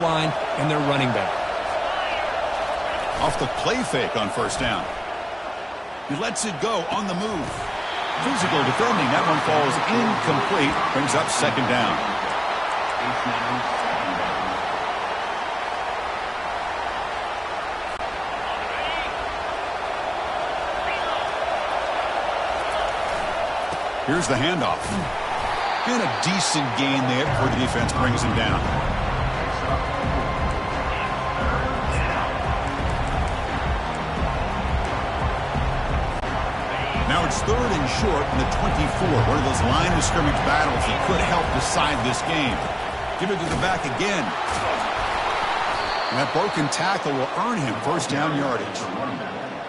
line and their running back. Off the play fake on first down. He lets it go on the move. Physical defending. That one falls incomplete. Brings up second down. Here's the handoff. And a decent gain there before the defense brings him down. Now it's third and short in the 24. One of those line of scrimmage battles that could help decide this game. Give it to the back again. And that broken tackle will earn him first down yardage.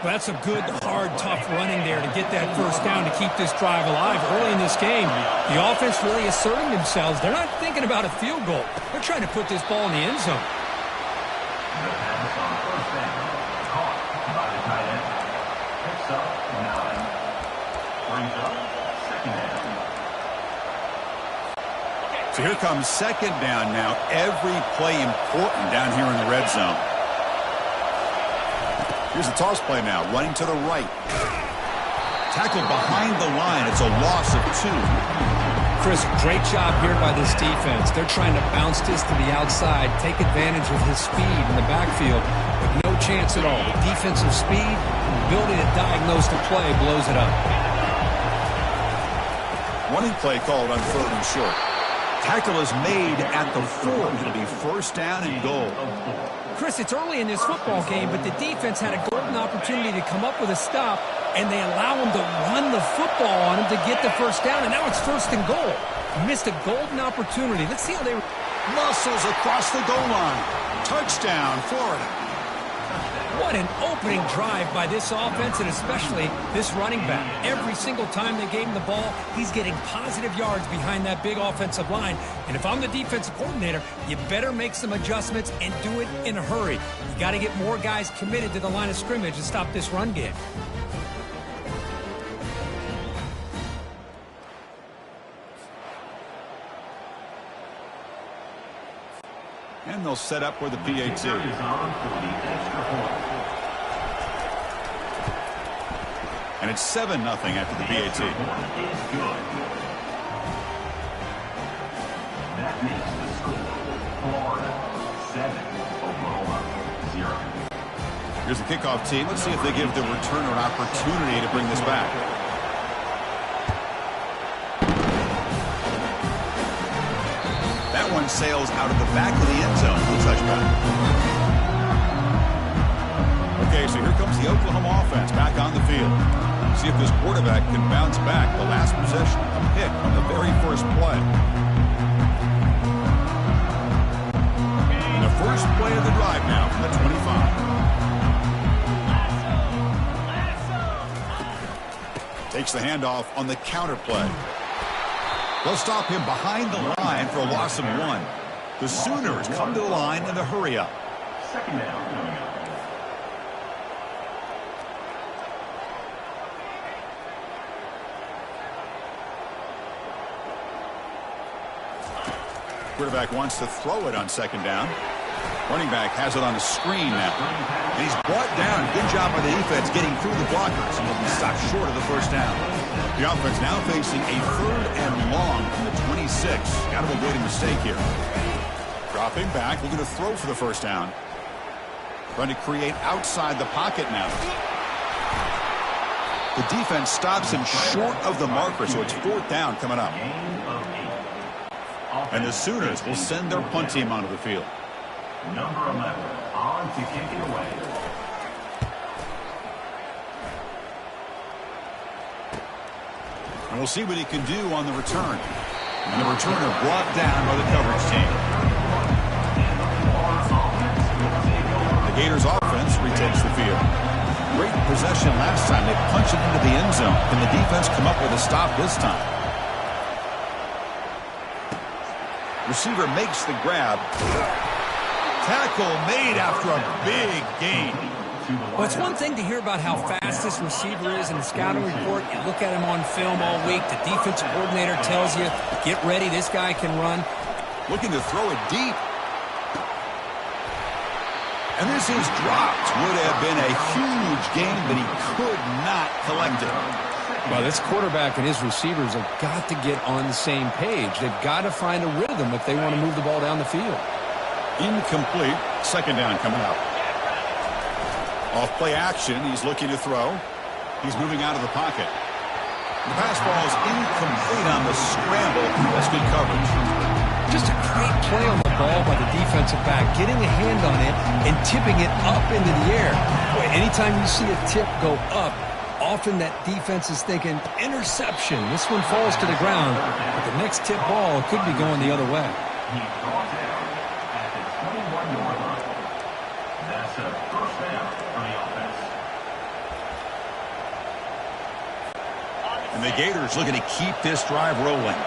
Well, that's a good, hard, tough running there to get that first down to keep this drive alive early in this game. The offense really asserting themselves. They're not thinking about a field goal. They're trying to put this ball in the end zone. So here comes second down now. Every play important down here in the red zone. Here's the toss play now, running to the right. Tackled behind the line. It's a loss of 2. Chris, great job here by this defense. They're trying to bounce this to the outside, take advantage of his speed in the backfield, but no chance at all. The defensive speed and ability to diagnose the play blows it up. Running play called on third and short. Tackle is made at the 4. It'll be first down and goal. Chris, it's early in this football game, but the defense had a golden opportunity to come up with a stop, and they allow him to run the football on him to get the first down, and now it's first and goal. Missed a golden opportunity. Let's see how they... Muscles across the goal line. Touchdown, Florida. What an opening drive by this offense, and especially this running back. Every single time they gave him the ball, he's getting positive yards behind that big offensive line. And if I'm the defensive coordinator, you better make some adjustments and do it in a hurry. You got to get more guys committed to the line of scrimmage to stop this run game. And they'll set up for the PAT. And it's 7-0 after the PAT. That makes the score Florida 7, Oklahoma 0. Here's the kickoff team. Let's see if they give the returner an opportunity to bring this back. That one sails out of the back of the end zone for the touchback. Okay, so here comes the Oklahoma offense back on the field. See if this quarterback can bounce back. The last possession, a pick on the very first play. And the first play of the drive now from the 25. Takes the handoff on the counter play. They'll stop him behind the line for a loss of 1. The Sooners come to the line in a hurry up. Second down coming up. Quarterback wants to throw it on second down. Running back has it on the screen now. And he's brought down. Good job by the defense getting through the blockers. And he'll be stopped short of the first down. The offense now facing a third and long from the 26. Got to avoid a mistake here. Dropping back, looking to throw for the first down. Trying to create outside the pocket now. The defense stops him short of the marker, so it's fourth down coming up. And the Sooners will send their punt team onto the field. Number 11 on to kick it away. And we'll see what he can do on the return. And the returner brought down by the coverage team. The Gators offense retakes the field. Great possession last time. They punched it into the end zone. Can the defense come up with a stop this time? Receiver makes the grab. Tackle made after a big gain. Well, it's one thing to hear about how fast this receiver is in the scouting report. You look at him on film all week. The defensive coordinator tells you, get ready, this guy can run. Looking to throw it deep. And this is dropped. Would have been a huge gain, but he could not collect it. Well, this quarterback and his receivers have got to get on the same page. They've got to find a rhythm if they want to move the ball down the field. Incomplete. Second down coming up. Off play action. He's looking to throw. He's moving out of the pocket. The pass ball is incomplete on the scramble. That's good coverage. Just a great play on the ball by the defensive back, getting a hand on it and tipping it up into the air. Boy, anytime you see a tip go up, often that defense is thinking interception. This one falls to the ground, but the next tip ball could be going the other way. He brought down at the 21-yard line. That's a first down for the offense. And the Gators looking to keep this drive rolling.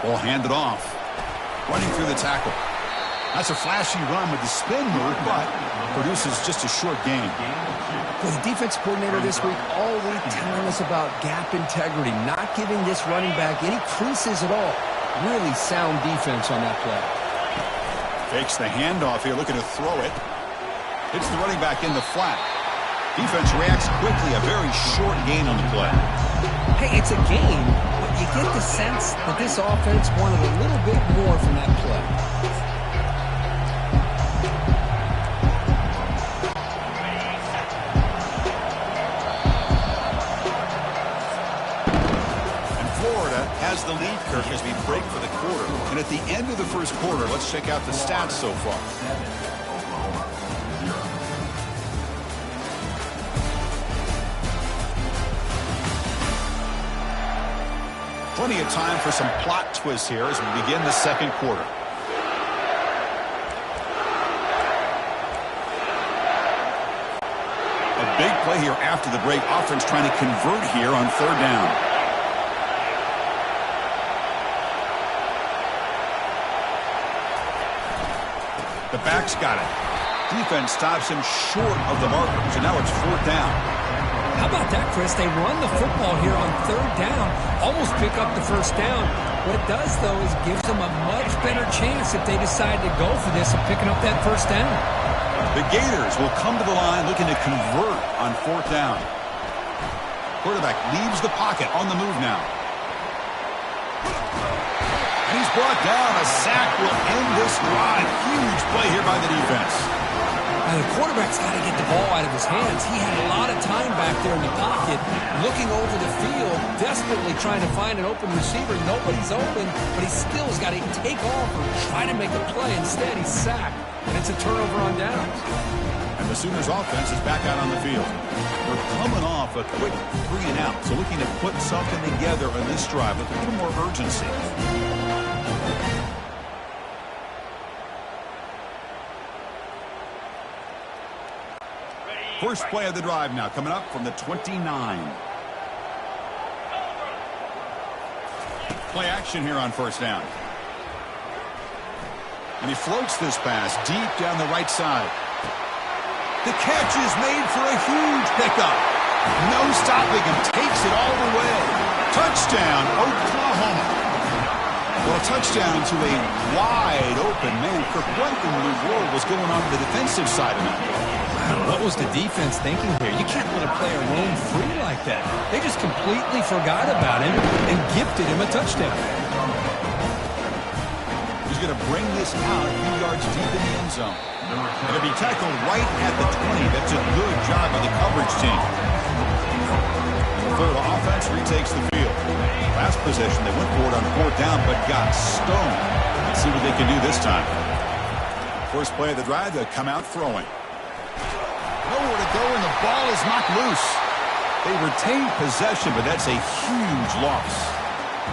Ball handed off. Running through the tackle. That's a flashy run with the spin move, but produces just a short gain. Well, the defense coordinator this week all week telling us about gap integrity, not giving this running back any creases at all. Really sound defense on that play. Fakes the handoff here, looking to throw it. Hits the running back in the flat. Defense reacts quickly, a very short gain on the play. Hey, it's a gain, but you get the sense that this offense wanted a little bit more from that play. And Florida has the lead, Kirk, as we break for the quarter. And at the end of the first quarter, let's check out the stats so far. 7, Oklahoma, 0. Plenty of time for some plot twists here as we begin the second quarter. A big play here after the break. Offense trying to convert here on third down. The back's got it. Defense stops him short of the marker, so now it's fourth down. How about that, Chris? They run the football here on third down, almost pick up the first down. What it does, though, is gives them a much better chance if they decide to go for this of picking up that first down. The Gators will come to the line looking to convert on fourth down. Quarterback leaves the pocket on the move now. And he's brought down. A sack will end this drive. Huge play here by the defense. Now, the quarterback's got to get the ball out of his hands. He had a lot of time back there in the pocket, looking over the field, desperately trying to find an open receiver. Nobody's open, but he still has got to take off or try to make a play. Instead, he's sacked, and it's a turnover on downs. And the Sooners offense is back out on the field. We're coming off a quick 3 and out, so looking to put something together on this drive with a little more urgency. First play of the drive now, coming up from the 29. Play action here on first down. And he floats this pass deep down the right side. The catch is made for a huge pickup. No stopping him. Takes it all the way. Touchdown, Oklahoma. Well, a touchdown to a wide open man. Kirk, what in the world was going on the defensive side of that ball? What was the defense thinking here? You can't let a player roam free like that. They just completely forgot about him and gifted him a touchdown. He's going to bring this out a few yards deep in the end zone. And to be tackled right at the 20. That's a good job by the coverage team. The Florida offense retakes the field. Last possession, they went for it on fourth down, but got stoned. Let's see what they can do this time. First play of the drive, they come out throwing. Nowhere to go, and the ball is knocked loose. They retain possession, but that's a huge loss.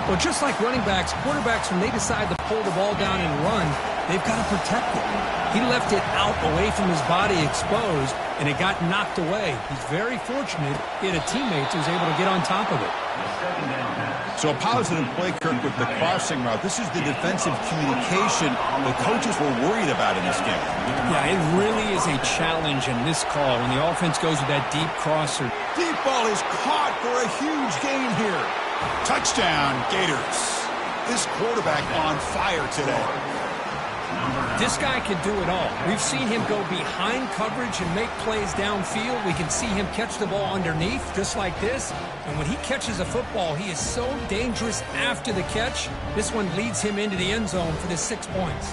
Well, just like running backs, quarterbacks, when they decide to pull the ball down and run, they've got to protect it. He left it out away from his body exposed, and it got knocked away. He's very fortunate he had a teammate who was able to get on top of it. So a positive play, Kirk, with the crossing route. This is the defensive communication the coaches were worried about in this game. Yeah, it really is a challenge in this call when the offense goes with that deep crosser. Deep ball is caught for a huge gain here. Touchdown, Gators. This quarterback on fire today. This guy can do it all. We've seen him go behind coverage and make plays downfield. We can see him catch the ball underneath, just like this. And when he catches a football, he is so dangerous after the catch. This one leads him into the end zone for the 6 points.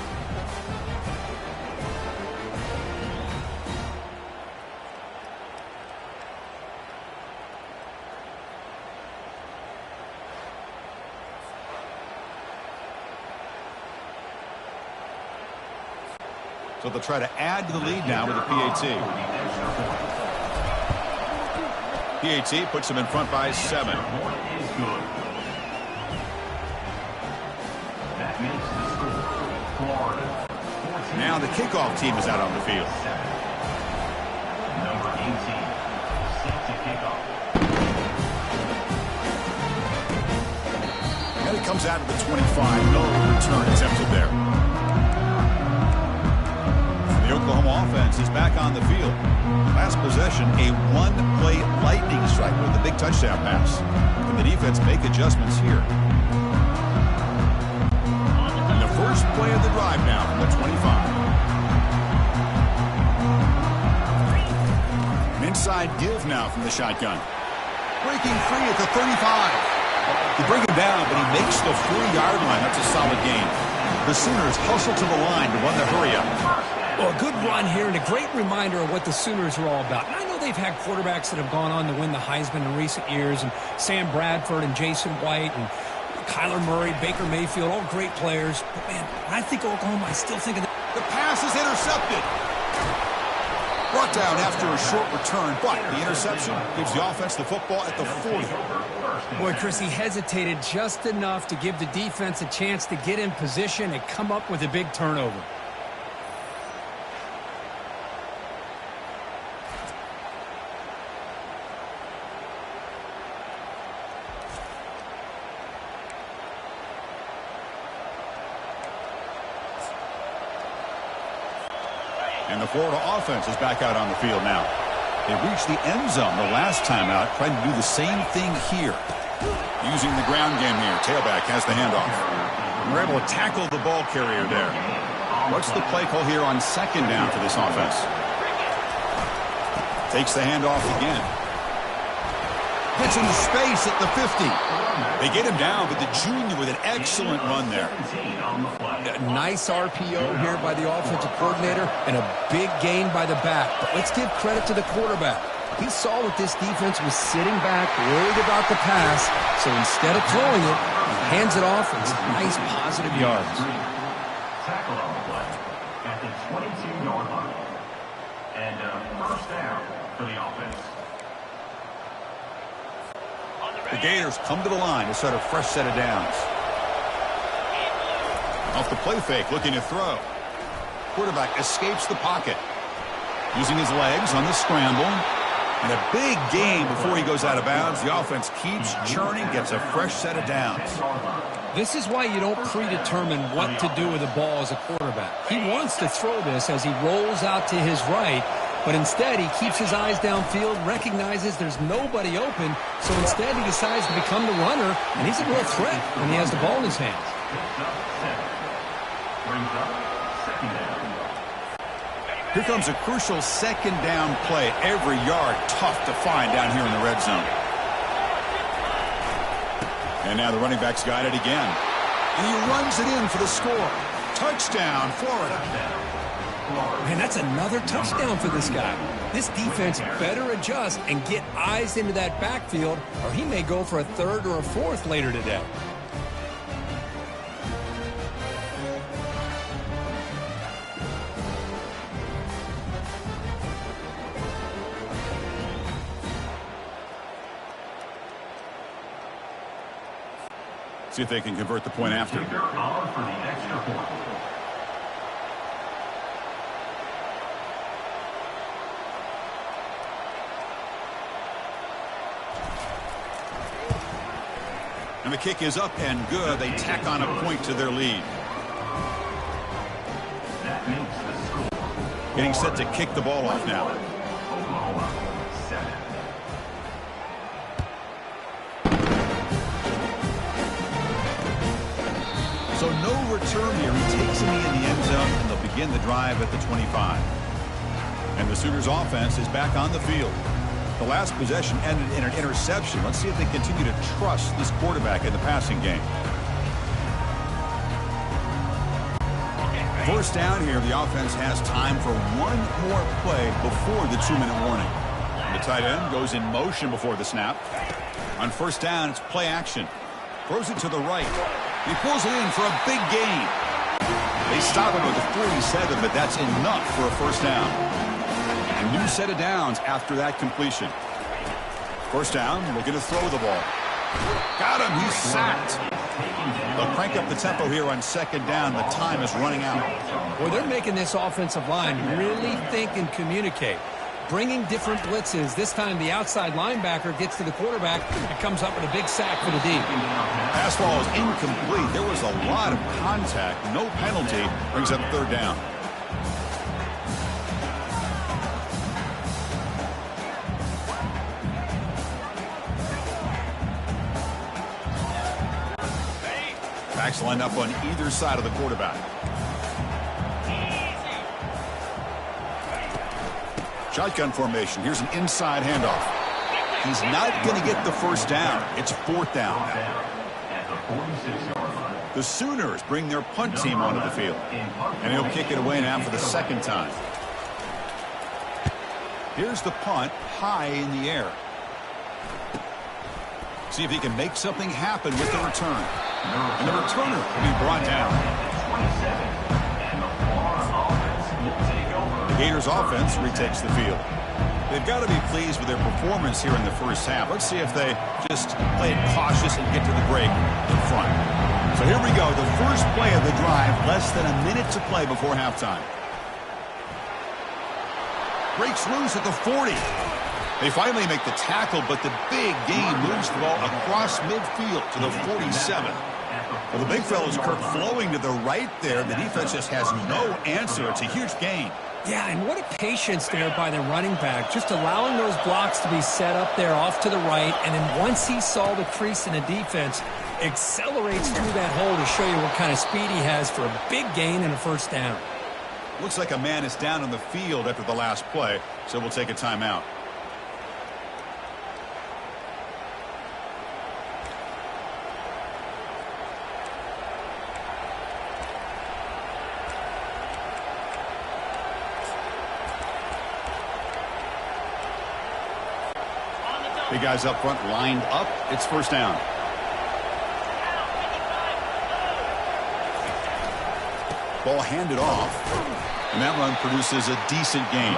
So they'll try to add to the lead now with a PAT. PAT puts them in front by 7. Now the kickoff team is out on the field. Number 18, set to kickoff. And it comes out of the 25. No return attempted there. The Oklahoma offense is back on the field. Last possession, a one-play lightning strike with a big touchdown pass. Can the defense make adjustments here? And the first play of the drive now from the 25. An inside give now from the shotgun. Breaking free at the 35. You bring him down, but he makes the 4-yard line. That's a solid gain. The Sooners hustle to the line to run the hurry-up. Well, a good run here and a great reminder of what the Sooners are all about. And I know they've had quarterbacks that have gone on to win the Heisman in recent years, and Sam Bradford and Jason White and Kyler Murray, Baker Mayfield, all great players. But, man, I think Oklahoma, I still think of the pass is intercepted. Brought down after a short return, but the interception gives the offense the football at the 40. Boy, Chris, he hesitated just enough to give the defense a chance to get in position and come up with a big turnover. And the Florida offense is back out on the field now. They reached the end zone the last time out, trying to do the same thing here. Using the ground game here. Tailback has the handoff. And we're able to tackle the ball carrier there. What's the play call here on second down for this offense? Takes the handoff again. Gets into space at the 50. They get him down, but the junior with an excellent run there. A nice RPO here by the offensive coordinator and a big gain by the back. But let's give credit to the quarterback. He saw that this defense was sitting back, worried about the pass, so instead of throwing it, he hands it off and some nice positive yards. Tackle on the play at the 22-yard line. And first down for the offense. The Gators come to the line to start a fresh set of downs. Off the play fake, looking to throw. Quarterback escapes the pocket. Using his legs on the scramble. And a big gain before he goes out of bounds. The offense keeps churning, gets a fresh set of downs. This is why you don't predetermine what to do with the ball as a quarterback. He wants to throw this as he rolls out to his right, but instead he keeps his eyes downfield, recognizes there's nobody open, so instead he decides to become the runner, and he's a real threat when he has the ball in his hands. Here comes a crucial second down play. Every yard tough to find down here in the red zone. And now the running back's got it again. And he runs it in for the score. Touchdown, Florida. Man, that's another touchdown for this guy. This defense better adjust and get eyes into that backfield, or he may go for a third or a fourth later today. See if they can convert the point after. Kicker on for the extra point. And the kick is up and good. They tack on a point to their lead. That makes the score. Getting set to kick the ball off now. Oklahoma 7. So no return here. He takes him in the end zone, and they'll begin the drive at the 25. And the Sooners offense is back on the field. The last possession ended in an interception. Let's see if they continue to trust this quarterback in the passing game. First down here, the offense has time for one more play before the 2-minute warning. The tight end goes in motion before the snap. On first down, it's play action. Throws it to the right. He pulls it in for a big gain. They stop him at the 47, but that's enough for a first down. A new set of downs after that completion. First down, looking to throw the ball. Got him, he's sacked. They'll crank up the tempo here on second down. The time is running out. Well, they're making this offensive line really think and communicate. Bringing different blitzes. This time the outside linebacker gets to the quarterback and comes up with a big sack for the D. Pass ball is incomplete. There was a lot of contact. No penalty. Brings up third down. Backs lined up on either side of the quarterback. Shotgun formation. Here's an inside handoff. He's not going to get the first down. It's fourth down. The Sooners bring their punt team onto the field. And he'll kick it away now for the second time. Here's the punt high in the air. See if he can make something happen with the return. And the returner will be brought down. The Gators offense retakes the field. They've got to be pleased with their performance here in the first half. Let's see if they just play it cautious and get to the break in front. So here we go. The first play of the drive, less than a minute to play before halftime. Breaks loose at the 40. They finally make the tackle, but the big gain moves the ball across midfield to the 47. Well, the big fella's Kirk flowing to the right there. The defense just has no answer. It's a huge gain. Yeah, and what a patience there by the running back, just allowing those blocks to be set up there off to the right, and then once he saw the crease in the defense, accelerates through that hole to show you what kind of speed he has for a big gain and a first down. Looks like a man is down on the field after the last play, so we'll take a timeout. Big guys up front lined up. It's first down. Ball handed off. And that run produces a decent gain.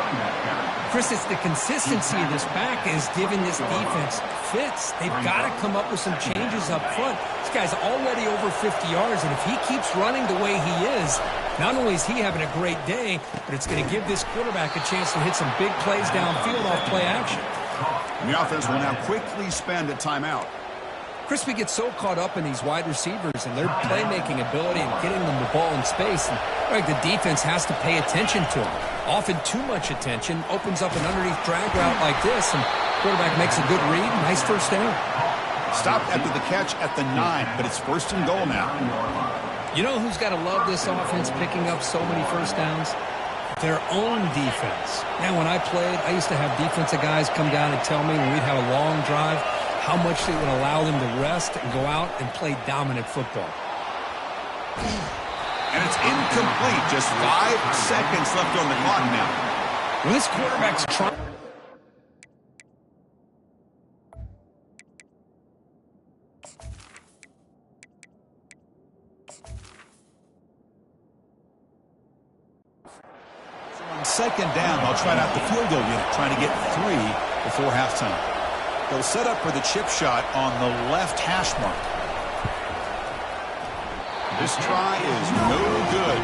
Chris, it's the consistency of this back is giving this defense fits. They've got to come up with some changes up front. This guy's already over 50 yards, and if he keeps running the way he is, not only is he having a great day, but it's going to give this quarterback a chance to hit some big plays downfield off play action. And the offense will now quickly spend a timeout. Chris, we get so caught up in these wide receivers and their playmaking ability and getting them the ball in space. And the defense has to pay attention to them. Often too much attention opens up an underneath drag route like this, and quarterback makes a good read. Nice first down. Stopped after the catch at the 9, but it's first and goal now. You know who's got to love this offense picking up so many first downs? Their own defense. Man, when I played, I used to have defensive guys come down and tell me when we'd have a long drive how much it would allow them to rest and go out and play dominant football. And it's incomplete. Just 5 seconds left on the clock now. Well, this quarterback's trying. On second down, they'll try out the field goal unit, trying to get 3 before halftime. They'll set up for the chip shot on the left hash mark. This try is no good.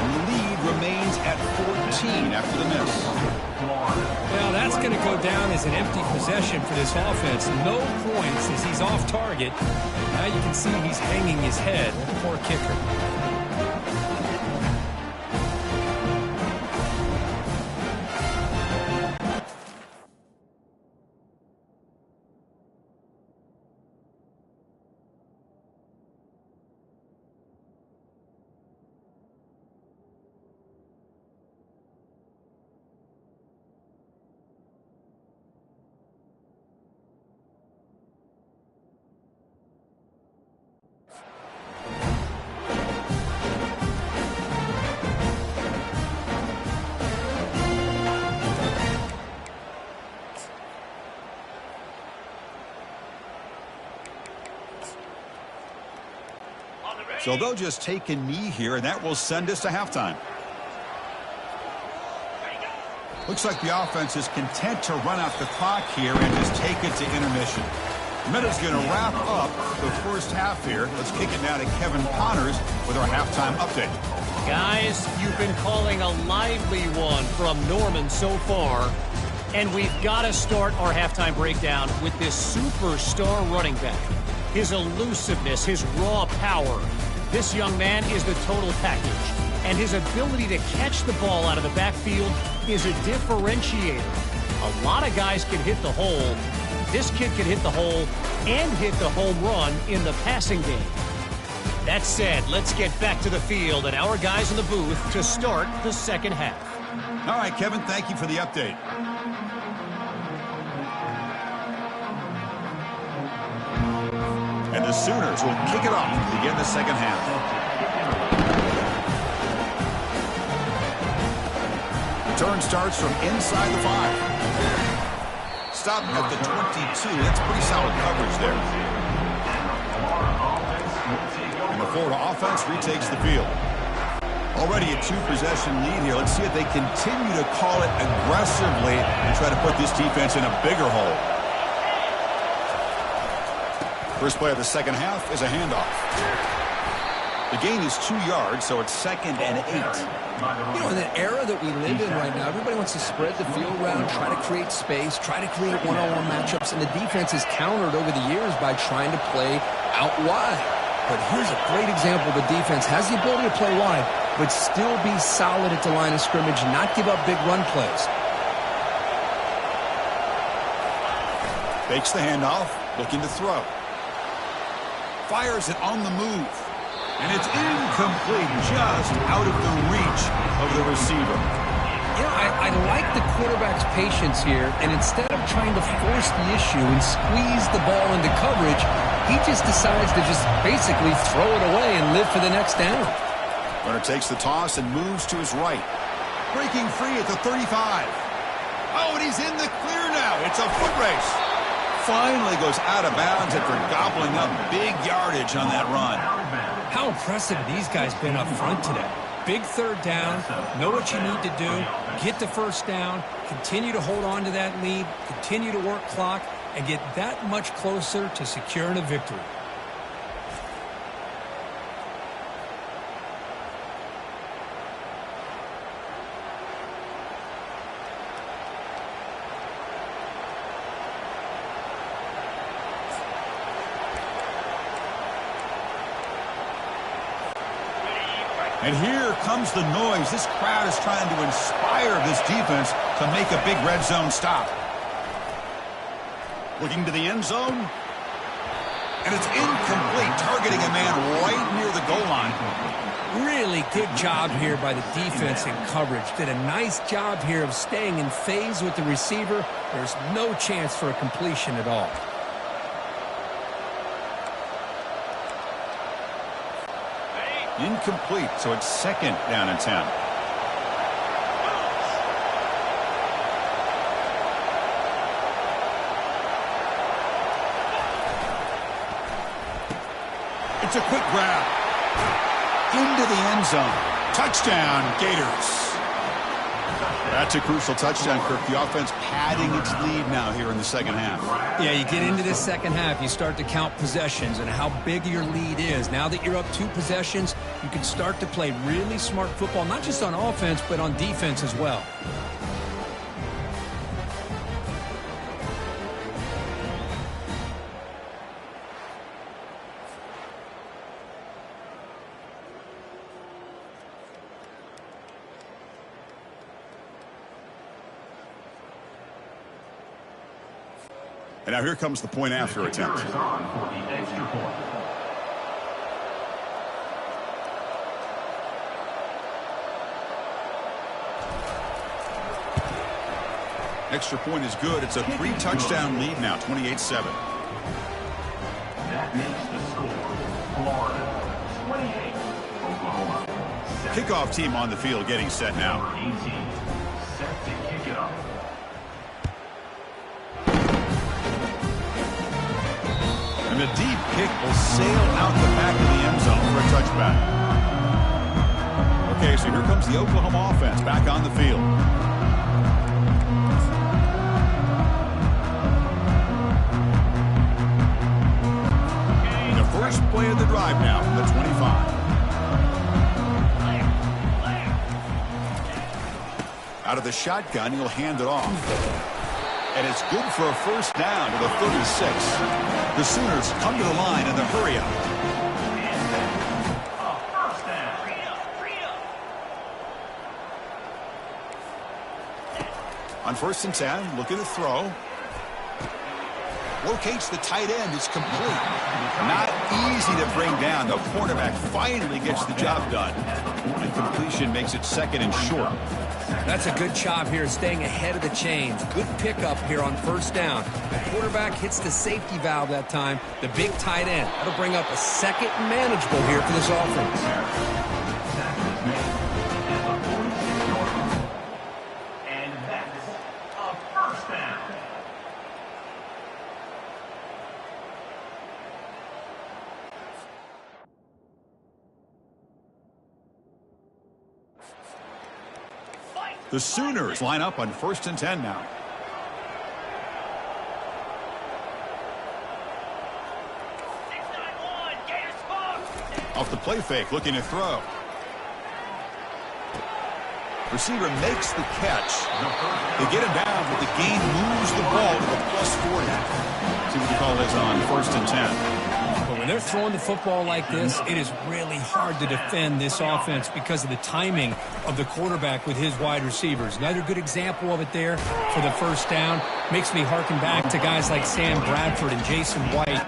And the lead remains at 14 after the miss. Well, that's going to go down as an empty possession for this offense. No points as he's off target. Now you can see he's hanging his head. Poor kicker. So they'll just take a knee here, and that will send us to halftime. Looks like the offense is content to run out the clock here and just take it to intermission. Meta's going to wrap up the first half here. Let's kick it now to Kevin Connors with our halftime update. Guys, you've been calling a lively one from Norman so far. And we've got to start our halftime breakdown with this superstar running back. His elusiveness, his raw power. This young man is the total package. And his ability to catch the ball out of the backfield is a differentiator. A lot of guys can hit the hole. This kid can hit the hole and hit the home run in the passing game. That said, let's get back to the field and our guys in the booth to start the second half. All right, Kevin, thank you for the update. And the Sooners will kick it off to begin the second half. The turn starts from inside the 5. Stop at the 22. That's pretty solid coverage there. And the Florida offense retakes the field. Already a 2-possession lead here. Let's see if they continue to call it aggressively and try to put this defense in a bigger hole. First play of the second half is a handoff. The gain is 2 yards, so it's 2nd and 8. You know, in the era that we live in right now, everybody wants to spread the field around, try to create space, try to create one-on-one matchups, and the defense is countered over the years by trying to play out wide. But here's a great example. The defense has the ability to play wide, but still be solid at the line of scrimmage, not give up big run plays. Fakes the handoff, looking to throw. Fires it on the move. And it's incomplete, just out of the reach of the receiver. You know, I like the quarterback's patience here, and instead of trying to force the issue and squeeze the ball into coverage, he just decides to just basically throw it away and live for the next down. Runner takes the toss and moves to his right. Breaking free at the 35. Oh, and he's in the clear now. It's a foot race. Finally goes out of bounds after gobbling up big yardage on that run. How impressive these guys been up front today. Big third down, know what you need to do, get the first down, continue to hold on to that lead, continue to work clock, and get that much closer to securing a victory. And here comes the noise. This crowd is trying to inspire this defense to make a big red zone stop. Looking to the end zone. And it's incomplete, targeting a man right near the goal line. Really good job here by the defense in coverage. Did a nice job here of staying in phase with the receiver. There's no chance for a completion at all. Incomplete, so it's 2nd down and 10. It's a quick grab. Into the end zone. Touchdown, Gators. That's a crucial touchdown, Kirk. The offense padding its lead now here in the second half. Yeah, you get into this second half, you start to count possessions and how big your lead is. Now that you're up 2 possessions, you can start to play really smart football, not just on offense, but on defense as well. And now here comes the point after attempt. Extra point is good. It's a 3-touchdown lead now, 28-7. That makes the score Florida 28, Oklahoma. Kickoff team on the field getting set now. 18, set to kick it off. And the deep kick will sail out the back of the end zone for a a touchback. Okay, so here comes the Oklahoma offense back on the field. The first play of the drive now from the 25. Out of the shotgun, he'll hand it off. And it's good for a first down to the 36. The Sooners come to the line in the hurry up. On 1st and 10, looking to throw. Locates the tight end. It's complete. Not easy to bring down. The cornerback finally gets the job done. And completion makes it 2nd and short. That's a good job here, staying ahead of the chains. Good pickup here on 1st down. The quarterback hits the safety valve that time. The big tight end. That'll bring up a 2nd and manageable here for this offense. And that's a first down. The Sooners line up on 1st and 10 now. Off the play fake, looking to throw. Receiver makes the catch. They get him down, but the gain moves the ball to the +40. See what the call is on 1st and 10. But when they're throwing the football like this, it is really hard to defend this offense because of the timing of the quarterback with his wide receivers. Another good example of it there for the 1st down. Makes me harken back to guys like Sam Bradford and Jason White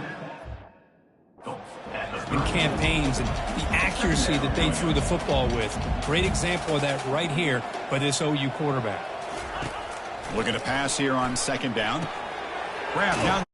in campaigns and the accuracy that they threw the football with. Great example of that right here by this OU quarterback. Looking to pass here on 2nd down. Grab down.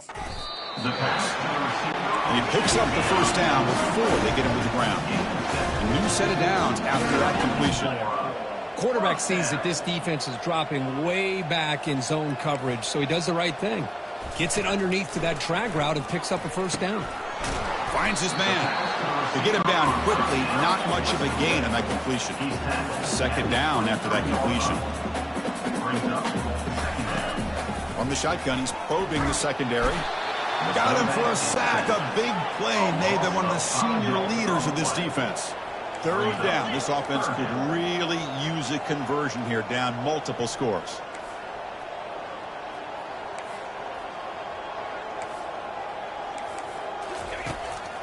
The pass to the receiver. And he picks up the first down before they get him to the ground. A new set of downs after that completion. Quarterback sees that this defense is dropping way back in zone coverage, so he does the right thing. Gets it underneath to that drag route and picks up a first down. Finds his man. To get him down quickly, not much of a gain on that completion. Second down after that completion. From the shotgun, he's probing the secondary. Got him for a sack. A big play made them one of the senior leaders of this defense. Third down. This offense could really use a conversion here, down multiple scores.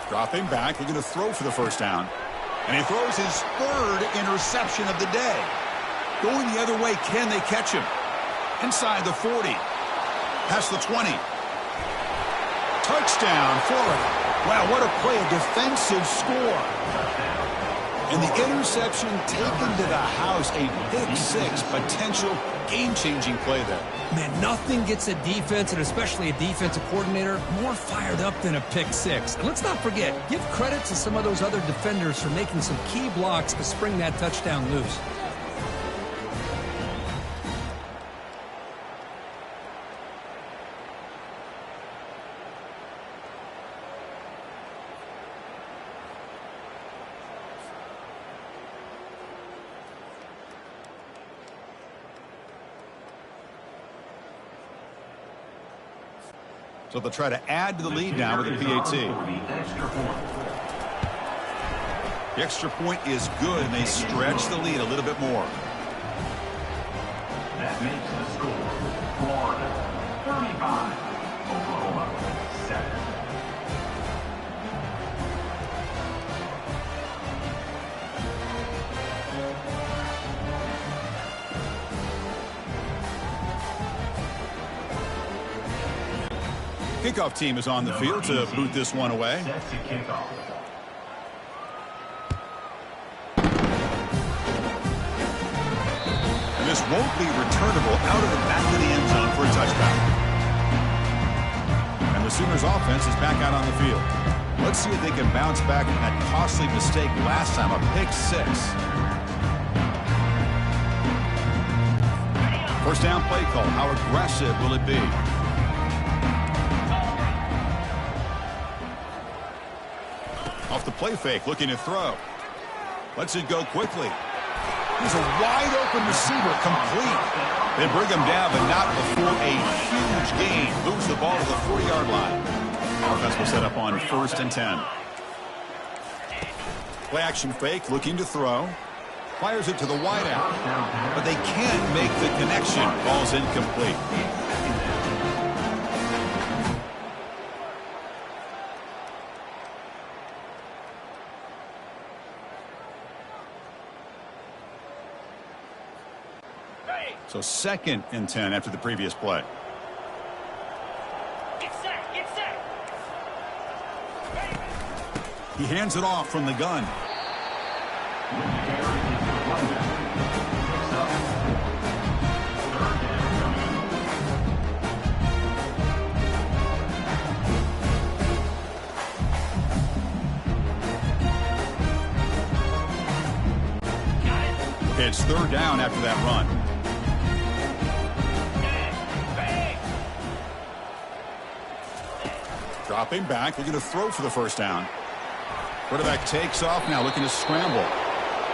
Dropping back, looking to throw for the first down. And he throws his third interception of the day. Going the other way, can they catch him? Inside the 40. Past the 20. Touchdown, Florida. Wow, what a play, a defensive score. And the interception taken to the house, a pick-6, potential game-changing play there. Man, nothing gets a defense, and especially a defensive coordinator, more fired up than a pick-6. And let's not forget, give credit to some of those other defenders for making some key blocks to spring that touchdown loose. So they'll try to add to the lead now with a PAT. The extra point is good, and they stretch the lead a little bit more. That makes the score Florida 35, Oklahoma 7. Kickoff team is on the field to boot this one away. Set to kick off. And this won't be returnable out of the back of the end zone for a touchback. And the Sooners offense is back out on the field. Let's see if they can bounce back from that costly mistake last time, a pick-6. First down play call. How aggressive will it be? Off the play fake, looking to throw. Lets it go quickly. He's a wide-open receiver, complete. They bring him down, but not before a huge gain. Moves the ball to the 40-yard line. Offense will set up on 1st and 10. Play action fake, looking to throw. Fires it to the wideout, but they can't make the connection. Ball's incomplete. So 2nd and 10 after the previous play. Get set, get set. He hands it off from the gun. It's 3rd down after that run. Dropping back, looking to throw for the first down. Quarterback takes off now, looking to scramble.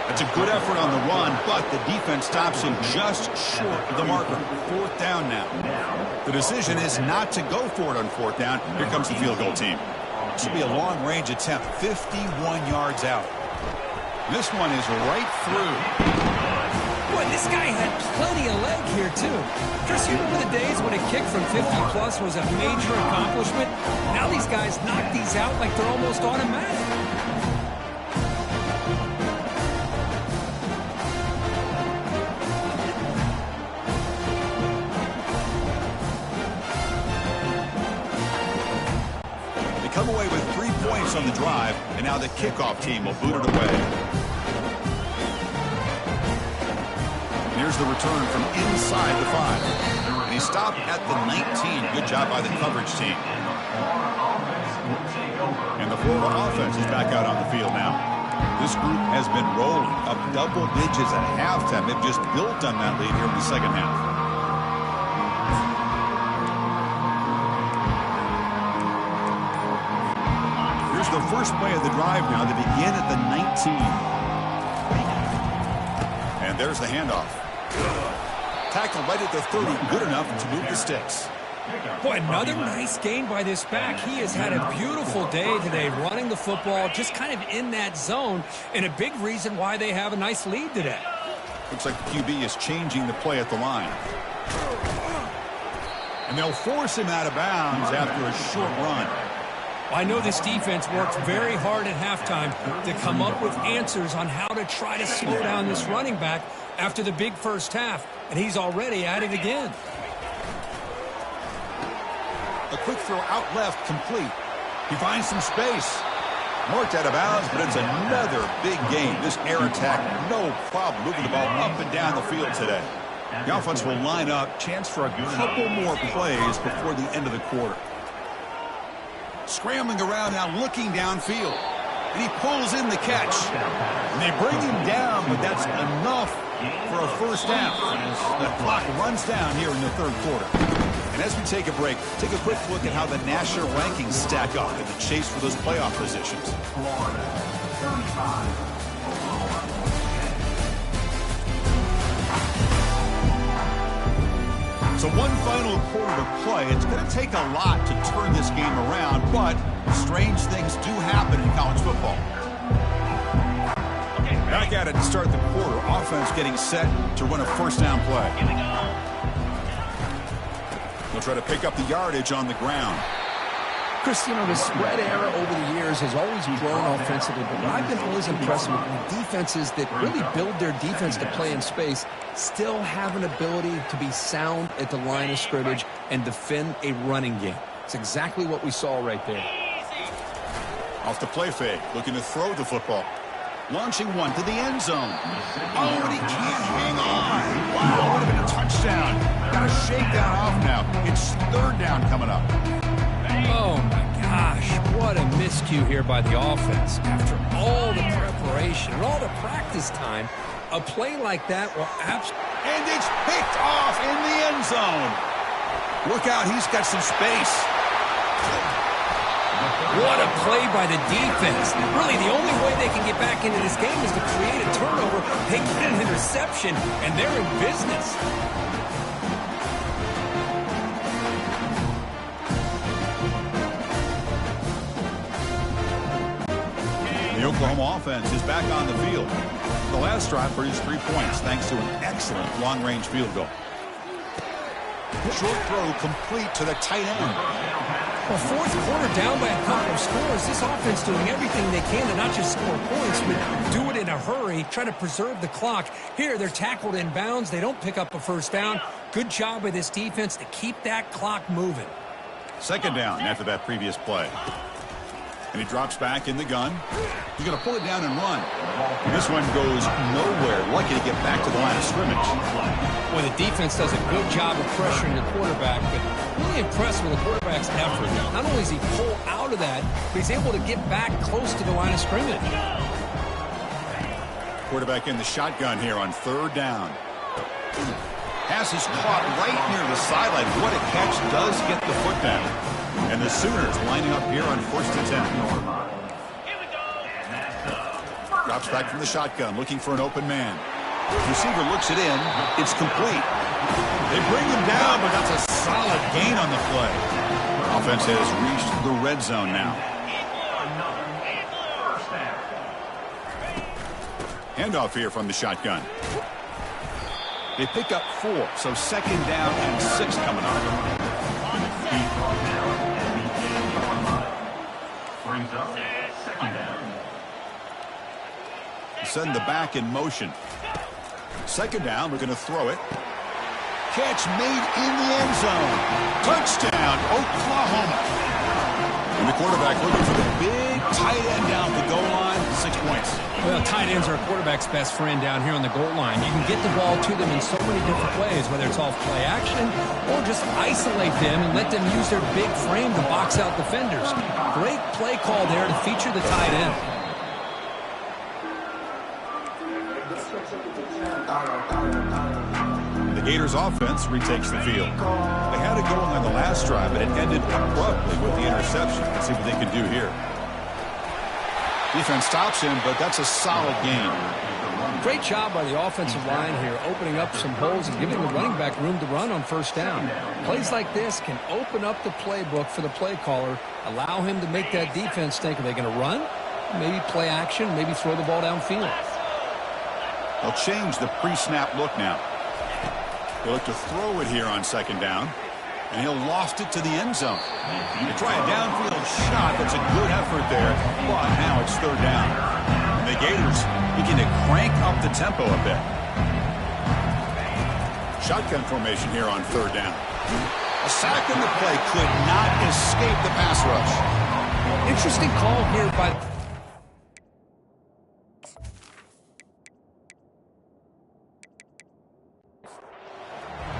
That's a good effort on the run, but the defense stops him just short of the marker. 4th down now. The decision is not to go for it on 4th down. Here comes the field goal team. This will be a long-range attempt, 51 yards out. This one is right through. Boy, this guy had plenty of leg here, too. Chris, you remember the days when a kick from 50-plus was a major accomplishment? Now these guys knock these out like they're almost automatic. They come away with 3 points on the drive, and now the kickoff team will boot it away. Here's the return from inside the 5. he stopped at the 19. Good job by the coverage team. And the Florida offense is back out on the field now. This group has been rolling up double digits at halftime. They've just built on that lead here in the second half. Here's the first play of the drive now. They begin at the 19. And there's the handoff. Tackle right at the 30. Good enough to move the sticks. Boy, another nice gain by this back. He has had a beautiful day today running the football, just kind of in that zone, and a big reason why they have a nice lead today. Looks like the QB is changing the play at the line. And they'll force him out of bounds after a short run. I know this defense worked very hard at halftime to come up with answers on how to try to slow down this running back after the big first half, and he's already at it again. A quick throw out left, complete. He finds some space. Marked out of bounds, but it's another big game. This air attack, no problem moving the ball up and down the field today. The offense will line up. Chance for a couple more plays before the end of the quarter. Scrambling around now, looking downfield. And he pulls in the catch. And they bring him down, but that's enough for a first down. The clock runs down here in the third quarter. And as we take a break, take a quick look at how the national rankings stack up in the chase for those playoff positions. So one final quarter to play. It's going to take a lot to turn this game around, but strange things do happen in college football. Back at it to start the quarter. Offense getting set to run a first down play. They'll try to pick up the yardage on the ground. Chris, you know, the spread era over the years has always grown offensively, but what I've been always impressed with defenses that really build their defense to play in space still have an ability to be sound at the line of scrimmage and defend a running game. It's exactly what we saw right there. Off the play fake, looking to throw the football. Launching one to the end zone. Oh, and he can't hang on. Wow, would have been a touchdown. Got to shake that off now. It's third down coming up. Oh, my gosh. What a miscue here by the offense. After all the preparation and all the practice time, a play like that will absolutely... And it's picked off in the end zone. Look out, he's got some space. What a play by the defense. Really, the only way they can get back into this game is to create a turnover. They get an interception, and they're in business. The Oklahoma offense is back on the field. The last drive produced 3 points thanks to an excellent long-range field goal. Short throw complete to the tight end. Well, fourth quarter down by a couple of scores. This offense doing everything they can to not just score points, but do it in a hurry, try to preserve the clock. Here, they're tackled in bounds. They don't pick up a first down. Good job by this defense to keep that clock moving. Second down after that previous play. And he drops back in the gun. He's going to pull it down and run. And this one goes nowhere. Lucky to get back to the line of scrimmage. Well, the defense does a good job of pressuring the quarterback, but really impressed with the quarterback's effort. Not only does he pull out of that, but he's able to get back close to the line of scrimmage. Quarterback in the shotgun here on third down. Pass is caught right near the sideline. What a catch. Does get the foot down. And the Sooners lining up here on 1st and 10. Drops back from the shotgun, looking for an open man. Receiver looks it in. It's complete. They bring him down, but that's a solid gain on the play. Offense has reached the red zone now. Handoff here from the shotgun. They pick up 4, so second down and 6 coming up. Send the back in motion. Second down, we're going to throw it. Catch made in the end zone. Touchdown, Oklahoma. And the quarterback looking for the big tight end down the goal line. 6 points. Well, tight ends are a quarterback's best friend down here on the goal line. You can get the ball to them in so many different ways, whether it's off play action or just isolate them and let them use their big frame to box out defenders. Great play call there to feature the tight end. The Gators offense retakes the field. They had it going on the last drive, but it ended abruptly with the interception. Let's see what they can do here. Defense stops him, but that's a solid gain. Great job by the offensive line here, opening up some holes and giving the running back room to run on first down. Plays like this can open up the playbook for the play caller, allow him to make that defense think, are they going to run? Maybe play action, maybe throw the ball downfield. They'll change the pre-snap look now. They look to throw it here on second down, and he'll loft it to the end zone. They try a downfield shot. That's a good effort there, but now it's third down. And the Gators begin to crank up the tempo a bit. Shotgun formation here on third down. A sack in the play could not escape the pass rush. Interesting call here by...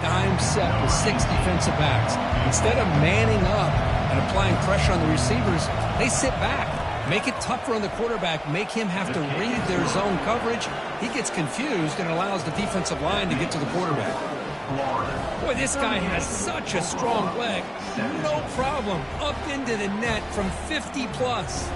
Dime set with 6 defensive backs. Instead of manning up and applying pressure on the receivers, they sit back. Make it tougher on the quarterback. Make him have to read their zone coverage. He gets confused and allows the defensive line to get to the quarterback. Boy, this guy has such a strong leg. No problem. Up into the net from 50 plus.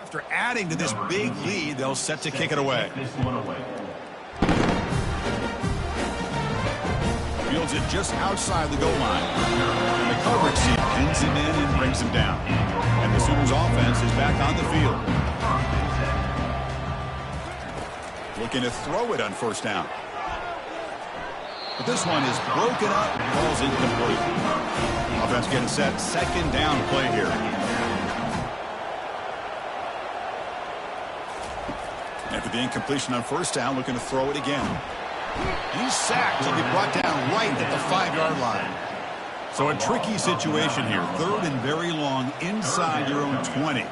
After adding to this big lead, they'll set to kick it away. Fields it just outside the goal line. And the coverage team pins him in and brings him down. And the Sooners offense is back on the field. Looking to throw it on first down. But this one is broken up and falls incomplete. Offense getting set. Second down play here. After the incompletion on first down, looking to throw it again. He's sacked. He'll be brought down right at the 5-yard line. So a tricky situation here. Third and very long inside your own 20.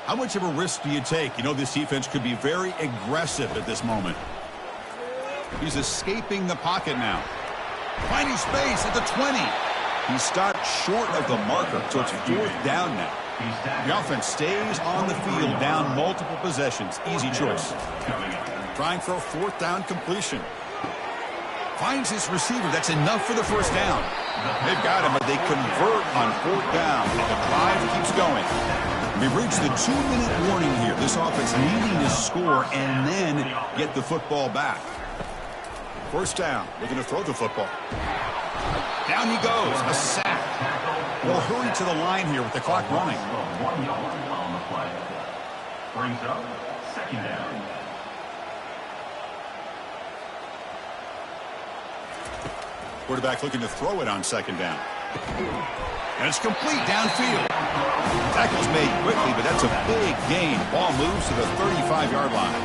How much of a risk do you take? You know this defense could be very aggressive at this moment. He's escaping the pocket now. Finding space at the 20. He stopped short of the marker, so it's fourth down now. The offense stays on the field, down multiple possessions. Easy choice. Trying for a fourth down completion. Finds his receiver. That's enough for the first down. They've got him, but they convert on fourth down. And the drive keeps going. We've reached the 2-minute warning here. This offense needing to score and then get the football back. First down. Looking to throw the football. Down he goes. A sack. We'll hurry to the line here with the clock running. 1 yard on the play. Brings up second down. Quarterback looking to throw it on second down. And it's complete downfield. Tackle's made quickly, but that's a big gain. Ball moves to the 35-yard line.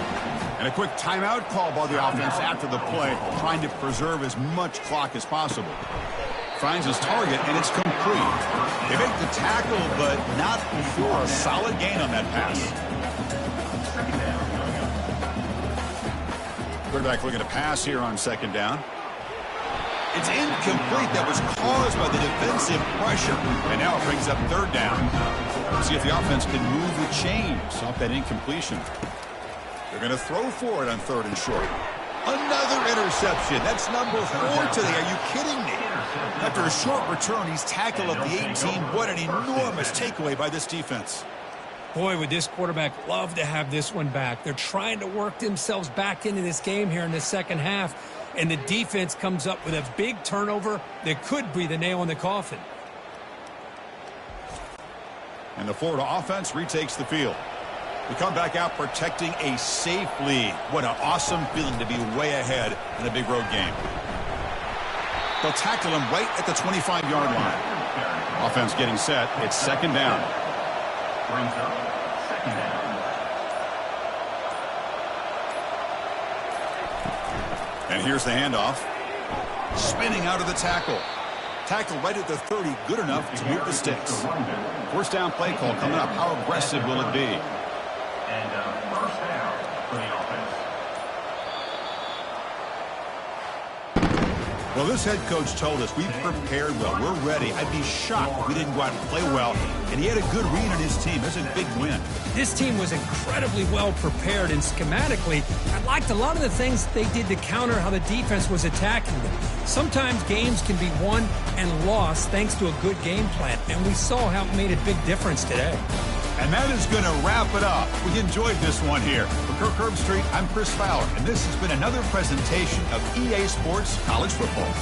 And a quick timeout call by the offense after the play, trying to preserve as much clock as possible. Finds his target, and it's complete. They make the tackle, but not for a solid gain on that pass. Quarterback looking to pass here on second down. It's incomplete. That was caused by the defensive pressure. And now it brings up third down. Let's see if the offense can move the chains off that incompletion. They're going to throw for it on third and short. Another interception. That's number 4 today. Are you kidding me? After a short return, he's tackled at the 18. What an enormous takeaway by this defense. Boy, would this quarterback love to have this one back. They're trying to work themselves back into this game here in the second half, and the defense comes up with a big turnover that could be the nail in the coffin. And the Florida offense retakes the field. We come back out protecting a safe lead. What an awesome feeling to be way ahead in a big road game. They'll tackle him right at the 25-yard line. Offense getting set. It's second down. Brings up second down. And here's the handoff. Spinning out of the tackle. Tackle right at the 30. Good enough to move the sticks. First down play call coming up. How aggressive will it be? And first down for the offense. Well, this head coach told us we've prepared well. We're ready. I'd be shocked if we didn't go out and play well. And he had a good read on his team. That's a big win. This team was incredibly well prepared, and schematically, I liked a lot of the things they did to counter how the defense was attacking them. Sometimes games can be won and lost thanks to a good game plan, and we saw how it made a big difference today. And that is going to wrap it up. We enjoyed this one here. For Kirk Herbstreit, I'm Chris Fowler, and this has been another presentation of EA Sports College Football.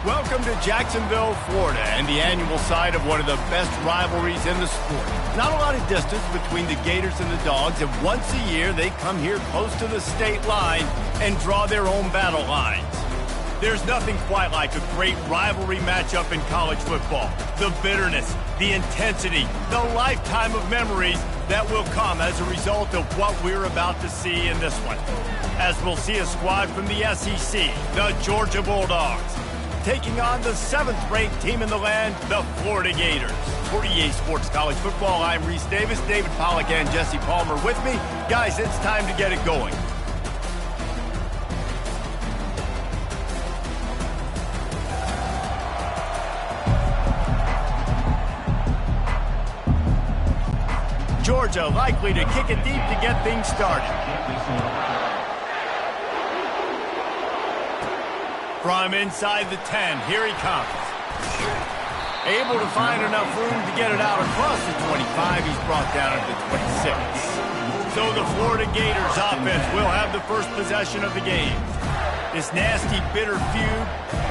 Welcome to Jacksonville, Florida, and the annual site of one of the best rivalries in the sport. Not a lot of distance between the Gators and the Dogs, and once a year they come here close to the state line and draw their own battle lines. There's nothing quite like a great rivalry matchup in college football. The bitterness, the intensity, the lifetime of memories that will come as a result of what we're about to see in this one. As we'll see a squad from the SEC, the Georgia Bulldogs, taking on the 7th-ranked team in the land, the Florida Gators. For EA Sports College Football, I'm Reese Davis, David Pollack, and Jesse Palmer with me. Guys, it's time to get it going. Georgia likely to kick it deep to get things started. From inside the 10, here he comes. Able to find enough room to get it out across the 25. He's brought down at the 26. So the Florida Gators offense will have the first possession of the game. This nasty, bitter feud,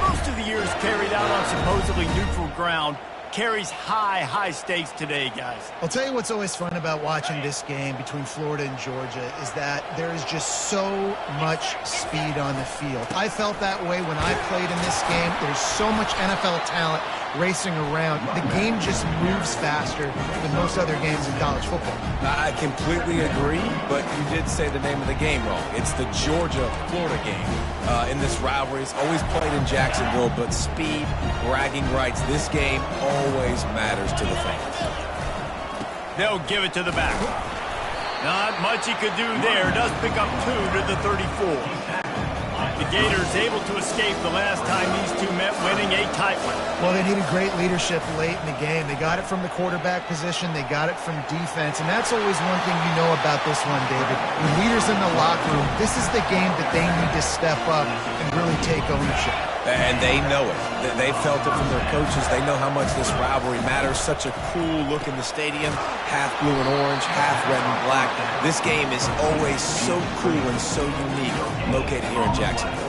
most of the years carried out on supposedly neutral ground, carries high stakes today, guys. I'll tell you what's always fun about watching this game between Florida and Georgia is that there is just so much speed on the field. I felt that way when I played in this game. There's so much NFL talent racing around. The game just moves faster than most other games in college football. I completely agree, but you did say the name of the game wrong. It's the Georgia-Florida game. In this rivalry, it's always played in Jacksonville, but speed, bragging rights, this game always matters to the fans. They'll give it to the back. Not much he could do there. Does pick up 2 to the 34. The Gators able to escape the last time these two met, winning a tight one. Well, they needed great leadership late in the game. They got it from the quarterback position. They got it from defense. And that's always one thing you know about this one, David. The leaders in the locker room, this is the game that they need to step up and really take ownership. And they know it. They felt it from their coaches. They know how much this rivalry matters. Such a cool look in the stadium. Half blue and orange, half red and black. This game is always so cool and so unique, located here in Jacksonville.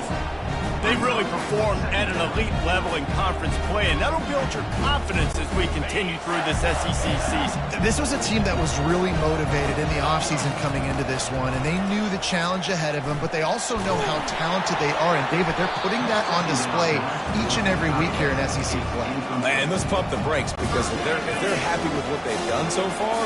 They really performed at an elite level in conference play, and that'll build your confidence as we continue through this SEC season. This was a team that was really motivated in the offseason coming into this one, and they knew the challenge ahead of them, but they also know how talented they are. And, David, they're putting that on display each and every week here in SEC play. And let's pump the brakes, because if they're happy with what they've done so far,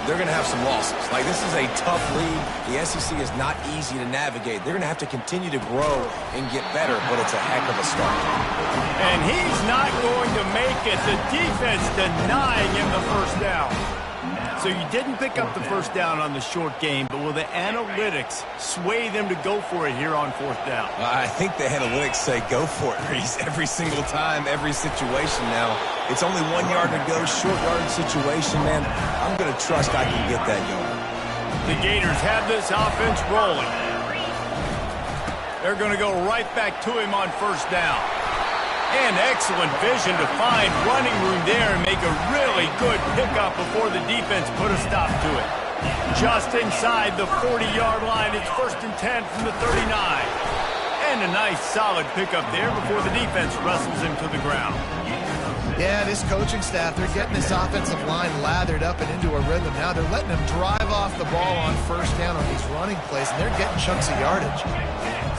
they're going to have some losses. Like, this is a tough league. The SEC is not easy to navigate. They're going to have to continue to grow and get better, but it's a heck of a start. And he's not going to make it. The defense denying him the first down. So you didn't pick up the first down on the short game, but will the analytics sway them to go for it here on 4th down? I think the analytics say go for it, Reese. Every single time, every situation now. It's only 1 yard to go, short yard situation, man. I'm going to trust I can get that yard. The Gators have this offense rolling. They're going to go right back to him on 1st down. And excellent vision to find running room there and make a really good pickup before the defense put a stop to it. Just inside the 40-yard line, it's 1st and 10 from the 39. And a nice solid pickup there before the defense wrestles him to the ground. Yeah, this coaching staff, they're getting this offensive line lathered up and into a rhythm. Now they're letting them drive off the ball on 1st down on these running plays, and they're getting chunks of yardage.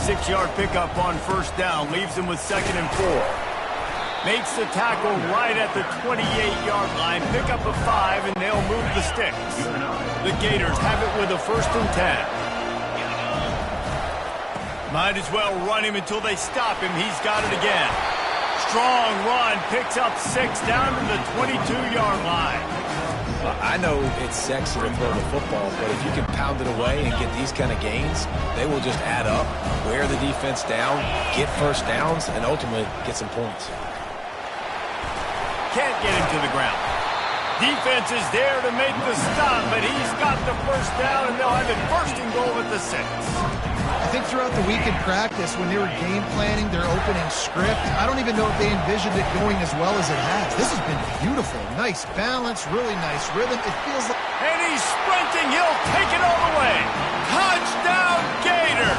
6-yard pickup on 1st down, leaves him with 2nd and 4. Makes the tackle right at the 28-yard line, pick up a 5, and they'll move the sticks. The Gators have it with a 1st and 10. Might as well run him until they stop him. He's got it again. Strong run, picks up 6 down to the 22-yard line. I know it's sexy to throw the football, but if you can pound it away and get these kind of gains, they will just add up, wear the defense down, get first downs, and ultimately get some points. Can't get him to the ground. Defense is there to make the stop, but he's got the 1st down, and they'll have it 1st and goal at the 6. I think throughout the week in practice, when they were game planning their opening script, I don't even know if they envisioned it going as well as it has. This has been beautiful. Nice balance, really nice rhythm. It feels like... And he's sprinting. He'll take it all the way. Touchdown, Gator!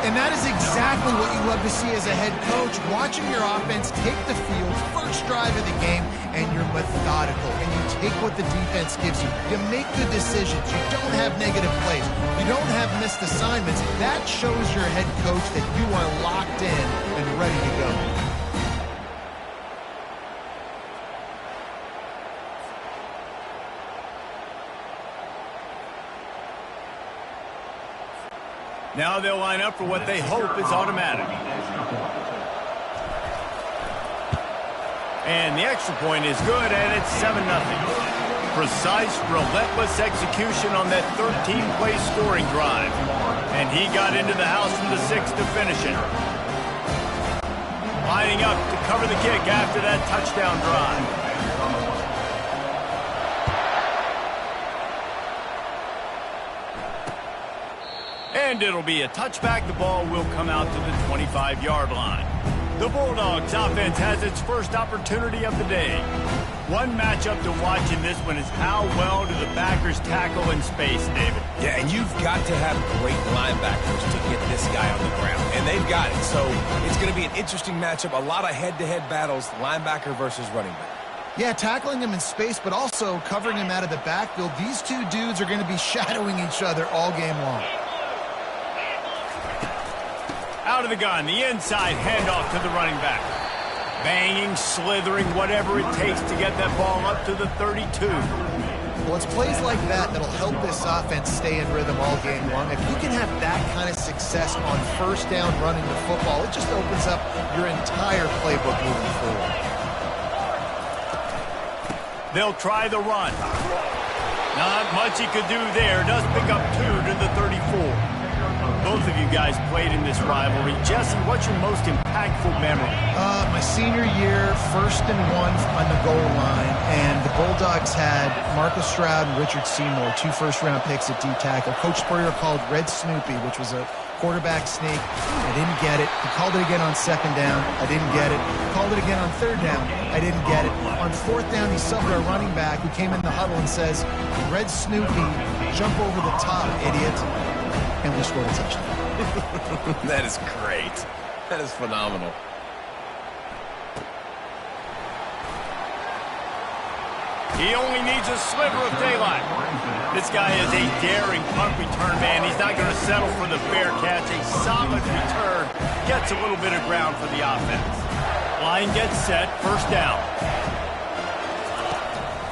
And that is exactly what you love to see as a head coach, watching your offense take the field, first drive of the game, and you're methodical, and you take what the defense gives you. You make good decisions. You don't have negative plays. You don't have missed assignments. That shows your head coach that you are locked in and ready to go. Now they'll line up for what they hope is automatic. And the extra point is good, and it's 7-0. Precise, relentless execution on that 13-play scoring drive. And he got into the house from the 6 to finish it. Lining up to cover the kick after that touchdown drive. And it'll be a touchback. The ball will come out to the 25-yard line. The Bulldogs offense has its first opportunity of the day. One matchup to watch in this one is how well do the backers tackle in space, David. Yeah, and you've got to have great linebackers to get this guy on the ground, and they've got it. So it's going to be an interesting matchup, a lot of head-to-head battles, linebacker versus running back. Yeah, tackling him in space, but also covering him out of the backfield. These two dudes are going to be shadowing each other all game long. Out of the gun, the inside handoff to the running back. Banging, slithering, whatever it takes to get that ball up to the 32. Well, it's plays like that that'll help this offense stay in rhythm all game long. If you can have that kind of success on first down running the football, it just opens up your entire playbook moving forward. They'll try the run. Not much he could do there. Does pick up 2 to the 34. Both of you guys played in this rivalry. Jesse, what's your most impactful memory? My senior year, 1st and 1 on the goal line, and the Bulldogs had Marcus Stroud and Richard Seymour, 2 first-round picks at D-tackle. Coach Spurrier called Red Snoopy, which was a quarterback sneak. I didn't get it. He called it again on 2nd down. I didn't get it. He called it again on 3rd down. I didn't get it. On 4th down, he subbed our running back who came in the huddle and says, Red Snoopy, jump over the top, idiot. And we scored a touchdown. That is great. That is phenomenal. He only needs a sliver of daylight. This guy is a daring punt return man. He's not going to settle for the fair catch. A solid return gets a little bit of ground for the offense. Line gets set, first down.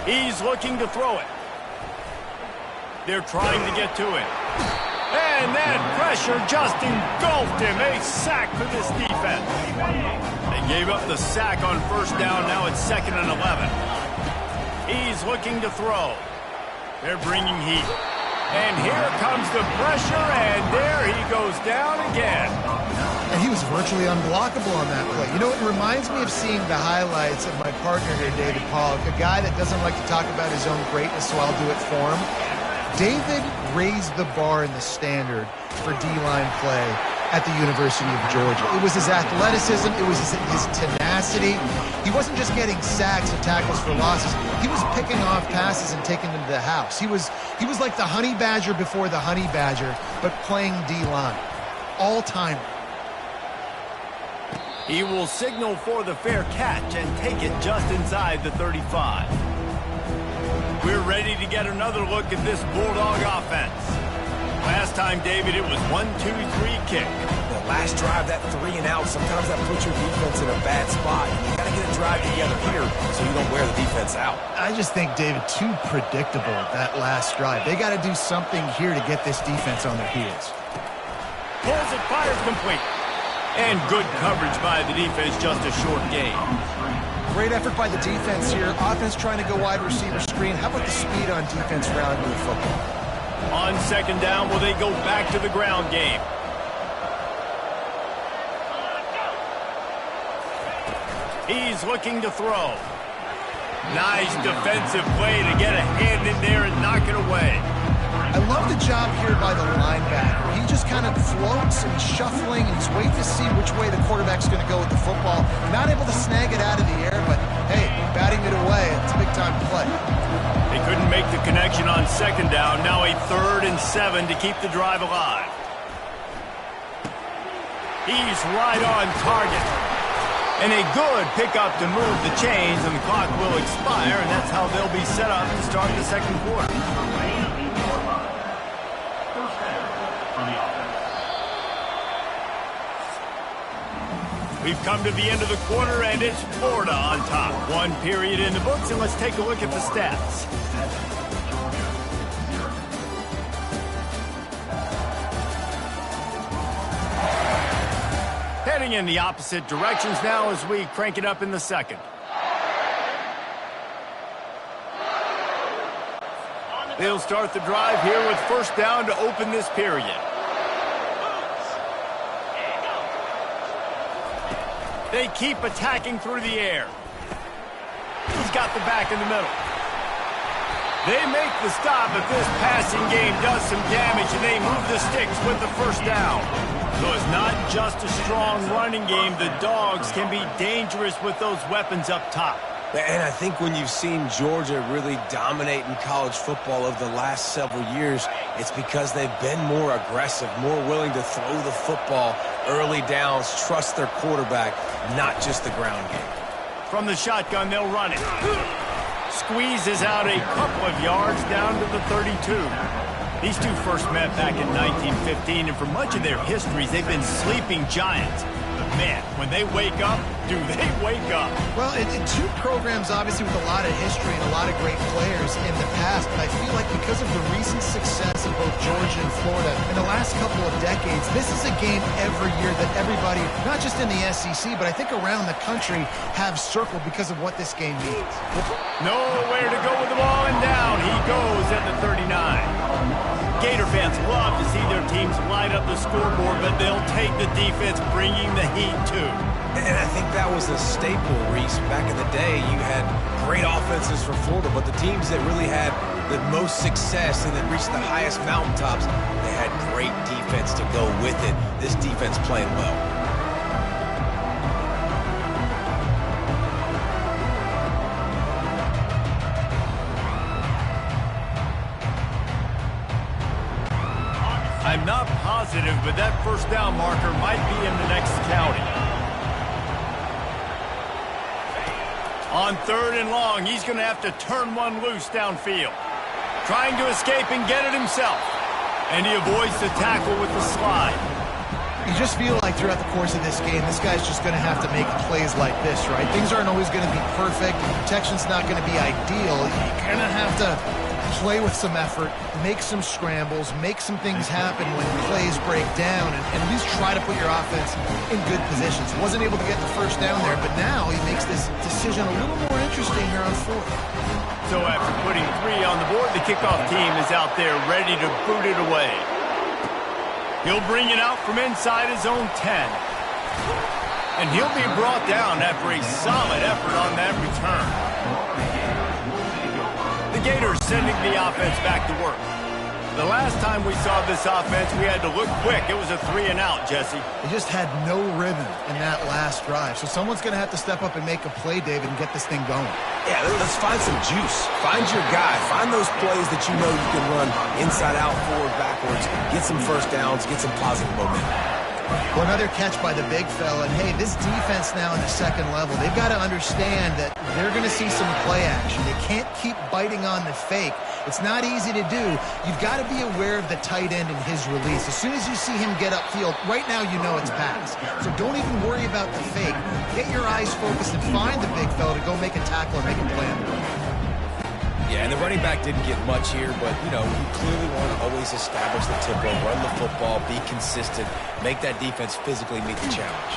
He's looking to throw it. They're trying to get to it. And that pressure just engulfed him. A sack for this defense. They gave up the sack on first down. Now it's 2nd and 11. He's looking to throw. They're bringing heat. And here comes the pressure, and there he goes down again. And he was virtually unblockable on that play. You know, it reminds me of seeing the highlights of my partner here, David Pollock, a guy that doesn't like to talk about his own greatness, so I'll do it for him. David raised the bar in the standard for D-line play at the University of Georgia. It was his athleticism. It was his tenacity. He wasn't just getting sacks and tackles for losses. He was picking off passes and taking them to the house. He was like the Honey Badger before the Honey Badger, but playing D-line. All-timer. He will signal for the fair catch and take it just inside the 35. We're ready to get another look at this Bulldog offense. Last time, David, it was 1-2-3 kick. The last drive, that 3 and out, sometimes that puts your defense in a bad spot. You got to get a drive together here so you don't wear the defense out. I just think, David, too predictable that last drive. They got to do something here to get this defense on their heels. Pulls it, fires complete. And good coverage by the defense, just a short gain. Great effort by the defense here. Offense trying to go wide receiver screen. How about the speed on defense rallying the football? On 2nd down, will they go back to the ground game? He's looking to throw. Nice defensive play to get a hand in there and knock it away. I love the job here by the linebacker. He just kind of floats and he's shuffling and he's waiting to see which way the quarterback's going to go with the football. Not able to snag it out of the air, but hey, batting it away, it's a big-time play. They couldn't make the connection on 2nd down. Now a 3rd and 7 to keep the drive alive. He's right on target. And a good pickup to move the chains, and the clock will expire, and that's how they'll be set up to start the second quarter. First down for the offense. We've come to the end of the quarter, and it's Florida on top. One period in the books, and let's take a look at the stats. Heading in the opposite directions now as we crank it up in the second. They'll start the drive here with first down to open this period. They keep attacking through the air. He's got the back in the middle. They make the stop, but this passing game does some damage, and they move the sticks with the first down. So it's not just a strong running game. The Dogs can be dangerous with those weapons up top. And I think when you've seen Georgia really dominate in college football over the last several years, it's because they've been more aggressive, more willing to throw the football early downs, trust their quarterback, not just the ground game. From the shotgun, they'll run it. Squeezes out a couple of yards down to the 32. These two first met back in 1915, and for much of their histories, they've been sleeping giants. But man, when they wake up, do they wake up? Well, two programs obviously with a lot of history and a lot of great players in the past, but I feel like because of the recent success of both Georgia and Florida in the last couple of decades, this is a game every year that everybody, not just in the SEC, but I think around the country, have circled because of what this game means. Nowhere to go with the ball, and down he goes at the 39. Gator fans love to see their teams light up the scoreboard, but they'll take the defense bringing the heat too. And I think that was a staple, Reese. Back in the day, you had great offenses for Florida, but the teams that really had the most success and that reached the highest mountaintops, they had great defense to go with it. This defense playing well. I'm not positive, but that first down marker might be in the next county. On third and long, he's going to have to turn one loose downfield. Trying to escape and get it himself. And he avoids the tackle with the slide. You just feel like throughout the course of this game, this guy's just going to have to make plays like this, right? Things aren't always going to be perfect. Protection's not going to be ideal. You kind of have to play with some effort, make some scrambles, make some things happen when plays break down, and at least try to put your offense in good positions. Wasn't able to get the first down there, but now he makes this decision a little more interesting here on fourth. So after putting 3 on the board, the kickoff team is out there ready to boot it away. He'll bring it out from inside his own 10. And he'll be brought down after a solid effort on that return. The Gators sending the offense back to work. The last time we saw this offense, we had to look quick. It was a 3-and-out, Jesse. They just had no rhythm in that last drive. So someone's going to have to step up and make a play, David, and get this thing going. Yeah, let's find some juice. Find your guy. Find those plays that you know you can run inside out, forward, backwards. Get some first downs. Get some positive momentum. Well, another catch by the big fella. And, hey, this defense now in the second level, they've got to understand that they're going to see some play action. They can't keep biting on the fake. It's not easy to do. You've got to be aware of the tight end and his release. As soon as you see him get upfield, right now you know it's pass. So don't even worry about the fake. Get your eyes focused and find the big fella to go make a tackle or make a play on the run. Yeah, and the running back didn't get much here, but, you know, you clearly want to always establish the tempo, run the football, be consistent, make that defense physically meet the challenge.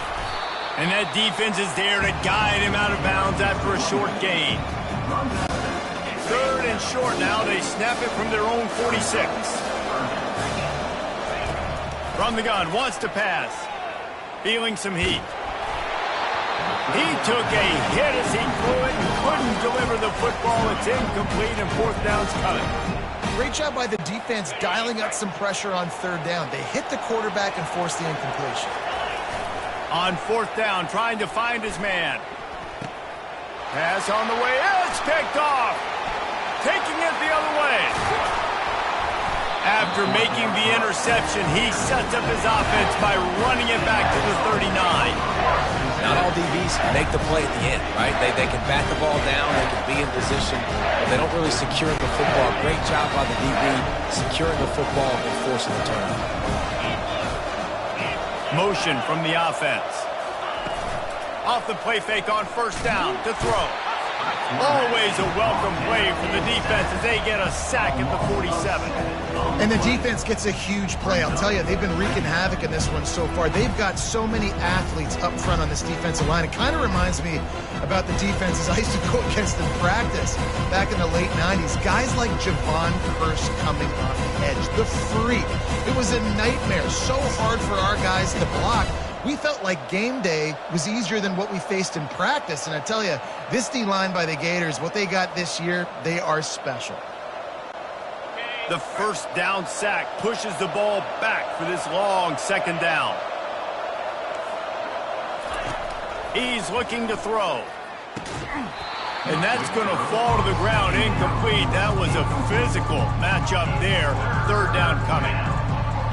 And that defense is there to guide him out of bounds after a short gain. Third and short now. They snap it from their own 46. From the gun, wants to pass. Feeling some heat. He took a hit as he threw it and couldn't deliver the football. It's incomplete and fourth down's coming. Great job by the defense dialing up some pressure on third down. They hit the quarterback and forced the incompletion. On fourth down, trying to find his man. Pass on the way. It's picked off. Taking it the other way. After making the interception, he sets up his offense by running it back to the 39. Not all DBs make the play at the end, right? They can bat the ball down, they can be in position, but they don't really secure the football. Great job by the DB securing the football and forcing the turnover. Motion from the offense. Off the play fake on first down to throw. Always a welcome play for the defense as they get a sack at the 47. And the defense gets a huge play. I'll tell you, they've been wreaking havoc in this one so far. They've got so many athletes up front on this defensive line. It kind of reminds me about the defenses I used to go against in practice back in the late 90s. Guys like Javon Curse coming off the edge. The freak. It was a nightmare. So hard for our guys to block. We felt like game day was easier than what we faced in practice. And I tell you, this D-line by the Gators, what they got this year, they are special. The first down sack pushes the ball back for this long second down. He's looking to throw. And that's going to fall to the ground incomplete. That was a physical matchup there. Third down coming.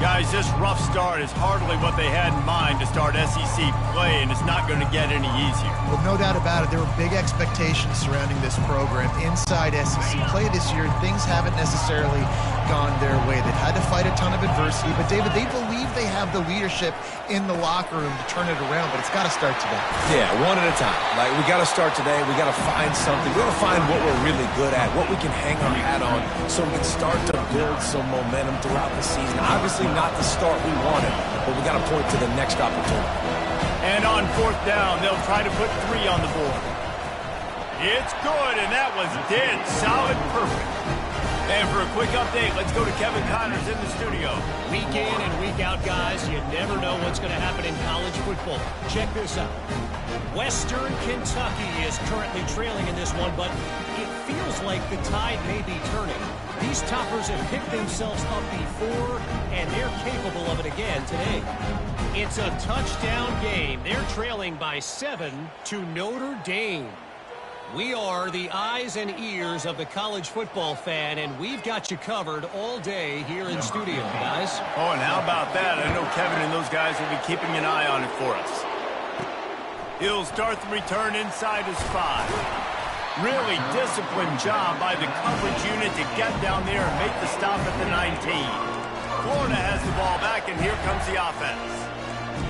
Guys, this rough start is hardly what they had in mind to start SEC play, and it's not going to get any easier. Well, no doubt about it. There were big expectations surrounding this program inside SEC play this year. Things haven't necessarily gone their way. They've had to fight a ton of adversity, but David, they believe they have the leadership in the locker room to turn it around, but it's got to start today. Yeah, one at a time. Like, we got to start today. We got to find something. We got to find what we're really good at, what we can hang our hat on, so we can start to build some momentum throughout the season. Obviously, not the start we wanted, but we got to point to the next opportunity. And on fourth down, they'll try to put 3 on the board. It's good, and that was dead solid, perfect. And for a quick update, let's go to Kevin Connors in the studio. Week in and week out, guys, you never know what's going to happen in college football. Check this out. Western Kentucky is currently trailing in this one, but it feels like the tide may be turning. These Toppers have picked themselves up before, and they're capable of it again today. It's a touchdown game. They're trailing by 7 to Notre Dame. We are the eyes and ears of the college football fan, and we've got you covered all day here in studio, guys. Oh, and how about that? I know Kevin and those guys will be keeping an eye on it for us. He'll start the return inside his 5. Really disciplined job by the coverage unit to get down there and make the stop at the 19. Florida has the ball back, and here comes the offense.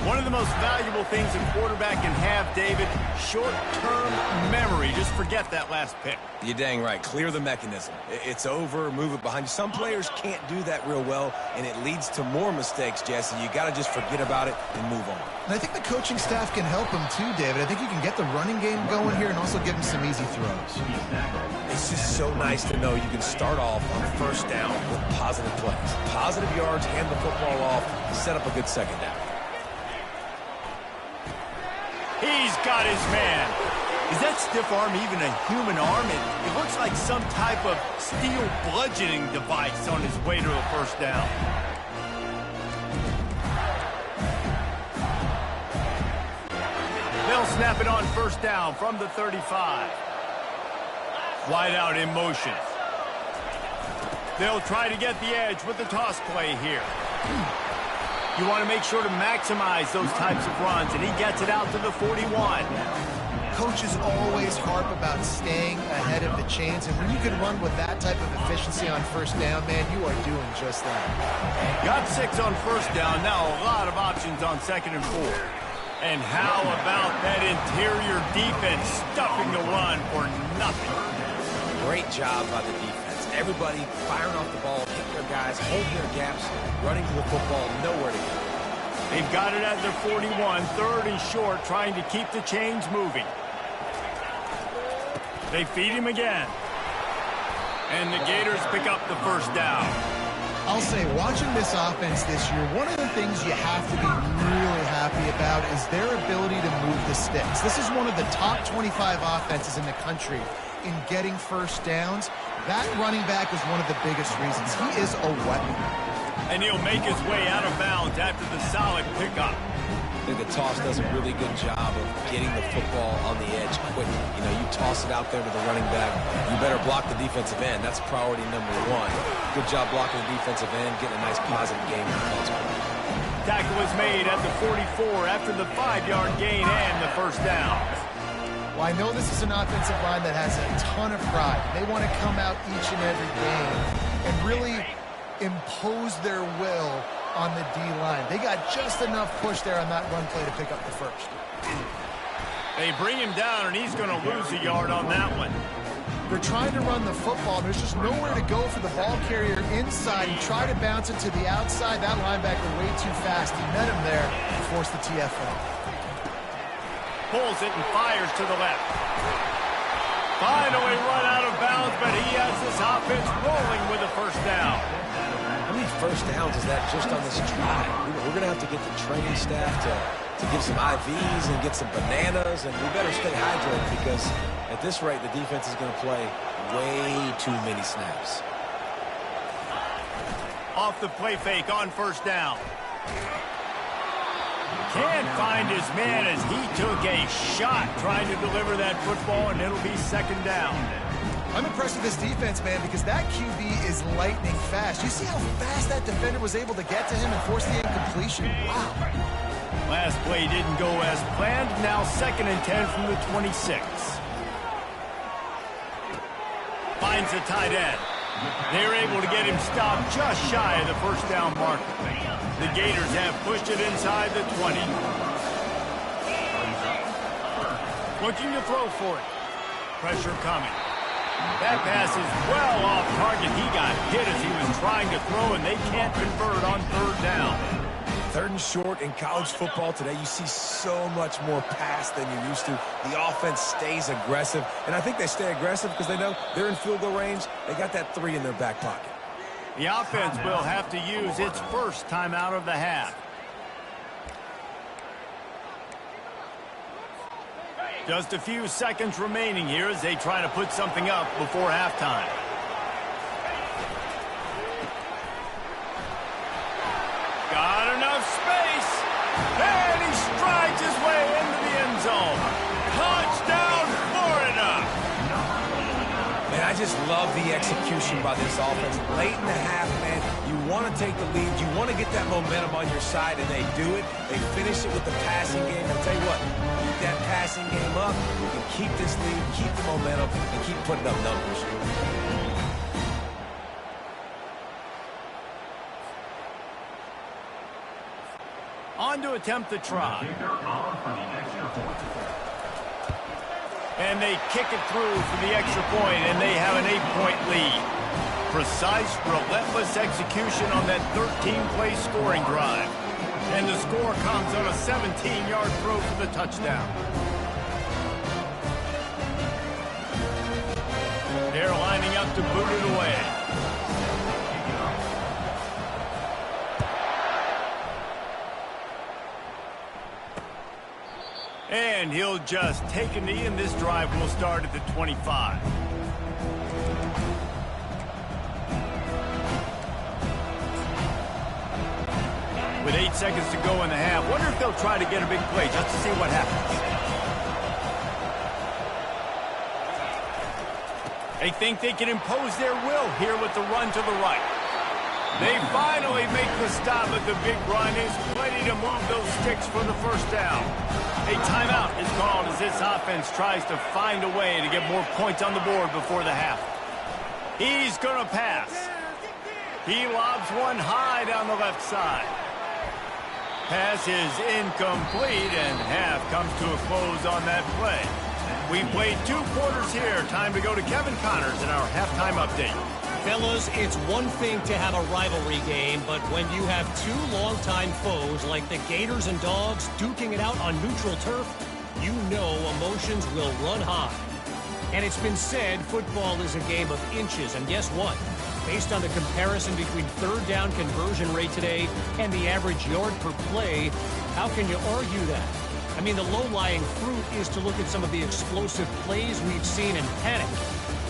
One of the most valuable things a quarterback can have, David, short-term memory. Just forget that last pick. You're dang right. Clear the mechanism. It's over, move it behind you. Some players can't do that real well, and it leads to more mistakes, Jesse. You got to just forget about it and move on. And I think the coaching staff can help him too, David. I think you can get the running game going here and also give him some easy throws. It's just so nice to know you can start off on first down with positive plays. Positive yards, hand the football off, set up a good second down. He's got his man. Is that stiff arm even a human arm? It looks like some type of steel bludgeoning device on his way to a first down. They'll snap it on first down from the 35. Wide out in motion. They'll try to get the edge with the toss play here. You want to make sure to maximize those types of runs, and he gets it out to the 41. Coaches always harp about staying ahead of the chains, and when you can run with that type of efficiency on first down, man, you are doing just that. Got 6 on first down. Now a lot of options on second and 4. And how about that interior defense stuffing the run for nothing? Great job by the defense. Everybody firing off the ball, hitting their guys, holding their gaps, running to the football, nowhere to go. They've got it at their 41, third and short, trying to keep the chains moving. They feed him again. And the Gators pick up the first down. I'll say, watching this offense this year, one of the things you have to be really happy about is their ability to move the sticks. This is one of the top 25 offenses in the country in getting first downs. That running back is one of the biggest reasons. He is a weapon. And he'll make his way out of bounds after the solid pickup. I think the toss does a really good job of getting the football on the edge quickly. You know, you toss it out there to the running back, you better block the defensive end. That's priority number one. Good job blocking the defensive end, getting a nice positive game in the cross play. Tackle was made at the 44 after the 5-yard gain and the first down. Well, I know this is an offensive line that has a ton of pride. They want to come out each and every game and really impose their will on the D-line. They got just enough push there on that run play to pick up the first. They bring him down, and he's going to lose a yard on that one. They're trying to run the football. There's just nowhere to go for the ball carrier inside and try to bounce it to the outside. That linebacker way too fast. He met him there and forced the TFL. Pulls it and fires to the left. Finally run out of bounds, but he has this offense rolling with a first down. How many first downs is that just on this drive? We're going to have to get the training staff to give some IVs and get some bananas, and we better stay hydrated because at this rate, the defense is going to play way too many snaps. Off the play fake on first down. Can't find his man as he took a shot trying to deliver that football, and it'll be second down. I'm impressed with this defense, man, because that QB is lightning fast. You see how fast that defender was able to get to him and force the incompletion? Wow. Last play didn't go as planned. Now 2nd and 10 from the 26. Finds the tight end. They're able to get him stopped just shy of the first down marker. The Gators have pushed it inside the 20. Looking to throw for it. Pressure coming. That pass is well off target. He got hit as he was trying to throw, and they can't convert on 3rd down. 3rd and short in college football today, you see so much more pass than you're used to. The offense stays aggressive, and I think they stay aggressive because they know they're in field goal range. They got that 3 in their back pocket. The offense will have to use its first timeout of the half. Just a few seconds remaining here as they try to put something up before halftime. Got enough space, and he strides his way into the end zone. Touchdown, Florida! Man, I just love the execution by this offense. Late in the half, man, you want to take the lead. You want to get that momentum on your side, and they do it. They finish it with the passing game. I'll tell you what, keep that passing game up. You can keep this lead, keep the momentum, and keep putting up numbers. On to attempt the try. And they kick it through for the extra point, and they have an 8-point lead. Precise, relentless execution on that 13-play scoring drive. And the score comes on a 17-yard throw for the touchdown. They're lining up to boot it away. And he'll just take a knee, and this drive will start at the 25. With 8 seconds to go in the half, wonder if they'll try to get a big play just to see what happens. They think they can impose their will here with the run to the right. They finally make the stop at the big run. Is ready to move those sticks for the first down. A timeout is called as this offense tries to find a way to get more points on the board before the half. He's going to pass. He lobs one high down the left side. Pass is incomplete, and half comes to a close on that play. We played 2 quarters here. Time to go to Kevin Connors in our halftime update. Fellas, it's one thing to have a rivalry game, but when you have 2 longtime foes like the Gators and Dogs duking it out on neutral turf, you know emotions will run high. And it's been said football is a game of inches, and guess what? Based on the comparison between 3rd down conversion rate today and the average yard per play, how can you argue that? I mean, the low-lying fruit is to look at some of the explosive plays we've seen and panic.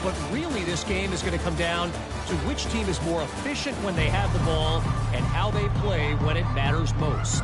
But really, this game is going to come down to which team is more efficient when they have the ball and how they play when it matters most.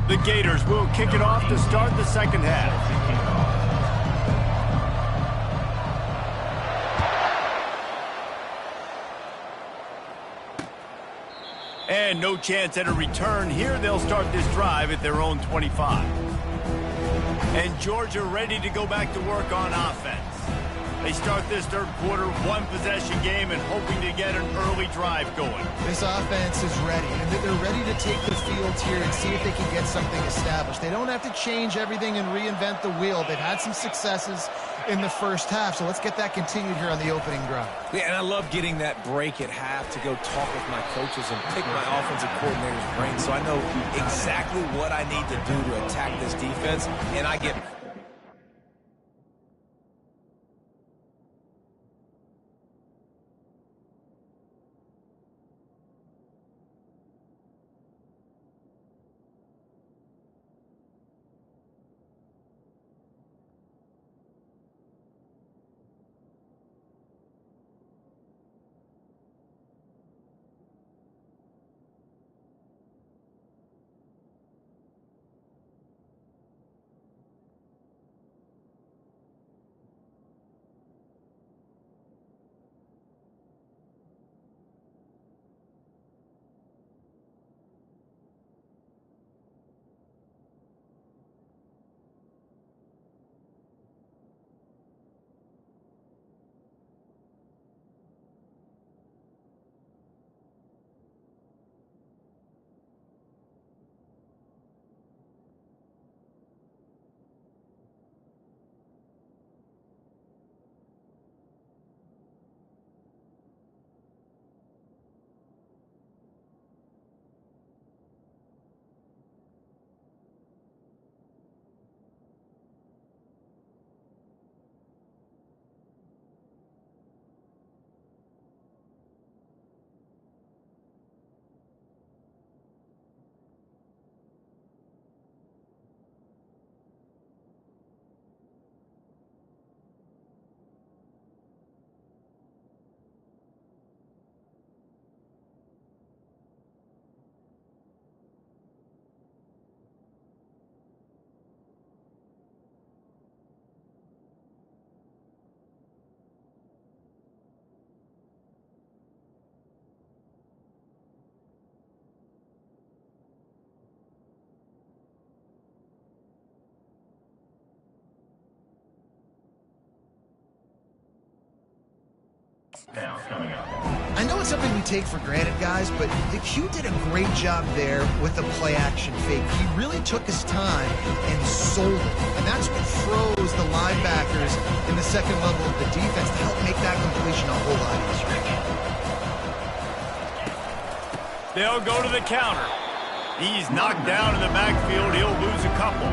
The Gators will kick it off to start the second half. And no chance at a return here. They'll start this drive at their own 25. And Georgia ready to go back to work on offense. They start this third quarter, one-possession game, and hoping to get an early drive going. This offense is ready, and they're ready to take the field here and see if they can get something established. They don't have to change everything and reinvent the wheel. They've had some successes in the first half, so let's get that continued here on the opening drive. Yeah, and I love getting that break at half to go talk with my coaches and pick my offensive coordinator's brain, so I know exactly what I need to do to attack this defense, and I get... I know it's something we take for granted, guys, but Q did a great job there with the play-action fake. He really took his time and sold it, and that's what froze the linebackers in the second level of the defense to help make that completion a whole lot easier. They'll go to the counter. He's knocked down in the backfield. He'll lose a couple.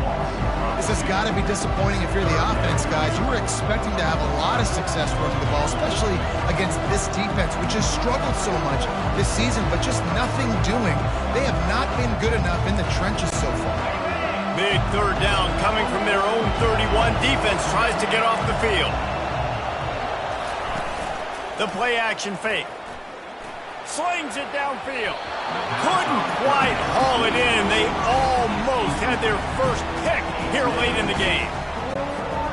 This has got to be disappointing if you're the offense, guys. You were expecting to have a lot of success running the ball, especially against this defense, which has struggled so much this season, but just nothing doing. They have not been good enough in the trenches so far. Big third down coming from their own 31. Defense tries to get off the field. The play action fake. Slings it downfield. Couldn't quite haul it in. They almost had their first pick here late in the game.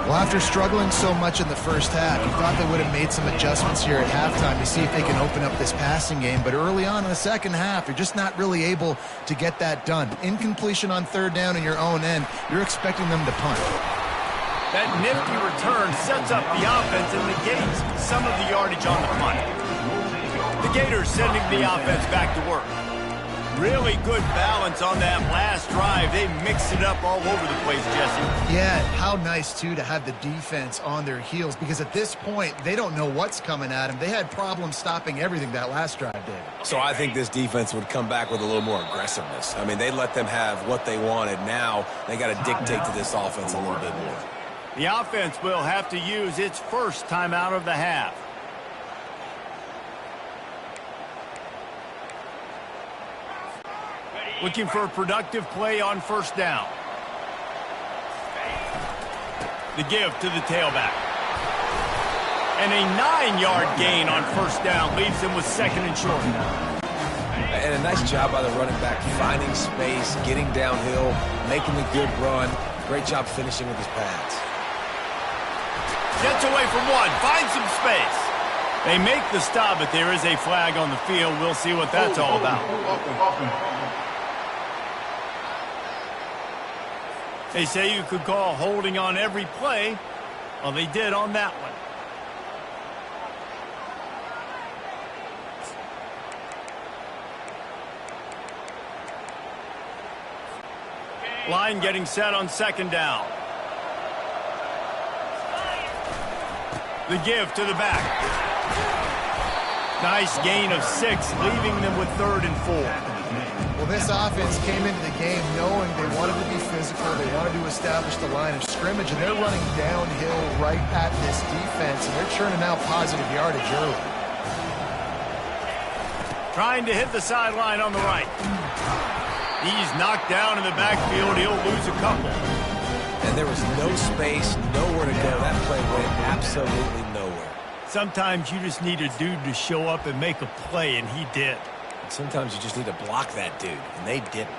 Well, after struggling so much in the first half, you thought they would have made some adjustments here at halftime to see if they can open up this passing game. But early on in the second half, you're just not really able to get that done. Incompletion on third down in your own end, you're expecting them to punt. That nifty return sets up the offense and negates some of the yardage on the punt. The Gators sending the offense back to work. Really good balance on that last drive. They mixed it up all over the place, Jesse. Yeah, how nice, too, to have the defense on their heels, because at this point, they don't know what's coming at them. They had problems stopping everything that last drive did. So I think this defense would come back with a little more aggressiveness. I mean, they let them have what they wanted. Now they got to dictate to this offense a little bit more. The offense will have to use its first timeout of the half. Looking for a productive play on first down. The give to the tailback. And a 9-yard gain on first down leaves him with second and short. And a nice job by the running back, finding space, getting downhill, making a good run. Great job finishing with his pads. Gets away from one, finds some space. They make the stop, but there is a flag on the field. We'll see what that's all about. They say you could call holding on every play. Well, they did on that one. Line getting set on second down. The give to the back. Nice gain of 6, leaving them with 3rd and 4. Well, this offense came into the game knowing they wanted to be physical. They wanted to establish the line of scrimmage, and they're running downhill right at this defense, and they're churning out positive yardage early. Trying to hit the sideline on the right. He's knocked down in the backfield. He'll lose a couple. And there was no space, nowhere to go. That play went absolutely nowhere. Sometimes you just need a dude to show up and make a play, and he did. And sometimes you just need to block that dude, and they didn't.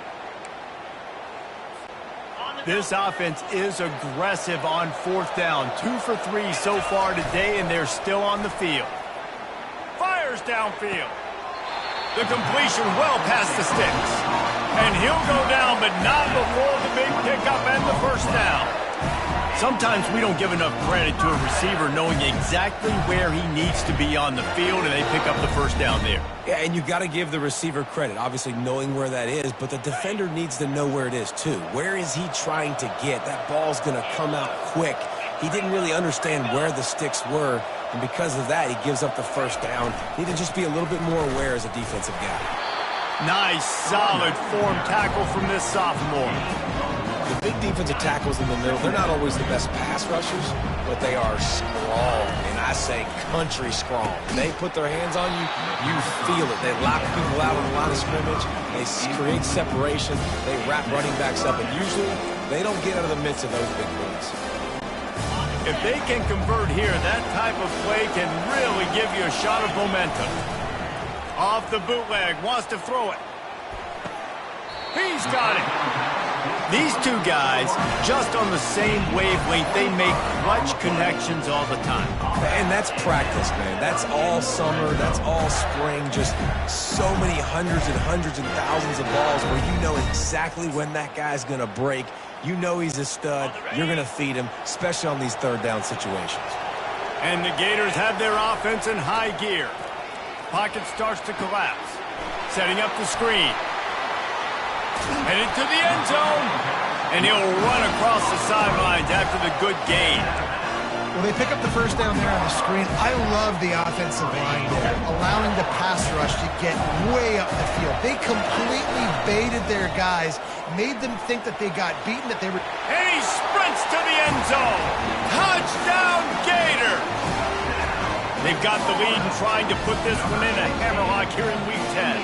This offense is aggressive on 4th down. 2 for 3 so far today, and they're still on the field. Fires downfield. The completion well past the sticks. And he'll go down, but not before the big pickup and the first down. Sometimes we don't give enough credit to a receiver knowing exactly where he needs to be on the field, and they pick up the first down there. Yeah, and you got to give the receiver credit, obviously knowing where that is, but the defender needs to know where it is too. Where is he trying to get? That ball's going to come out quick. He didn't really understand where the sticks were, and because of that, he gives up the first down. Need to just be a little bit more aware as a defensive guy. Nice, solid form tackle from this sophomore. The big defensive tackles in the middle, they're not always the best pass rushers, but they are strong, and I say country strong. When they put their hands on you, you feel it. They lock people out on the line of scrimmage. They create separation. They wrap running backs up, and usually they don't get out of the midst of those big boys. If they can convert here, that type of play can really give you a shot of momentum. Off the bootleg, wants to throw it. He's got it. These two guys, just on the same wavelength, they make clutch connections all the time. And that's practice, man. That's all summer. That's all spring. Just so many hundreds and thousands of balls where you know exactly when that guy's going to break. You know he's a stud. You're going to feed him, especially on these 3rd down situations. And the Gators have their offense in high gear. Pocket starts to collapse. Setting up the screen. Headed to the end zone. And he'll run across the sidelines after the good gain. Well, they pick up the first down there on the screen. I love the offensive line there, allowing the pass rush to get way up the field. They completely baited their guys, made them think that they got beaten, that they were... And he sprints to the end zone. Touchdown, Gator! They've got the lead and trying to put this one in a hammerlock here in Week 10.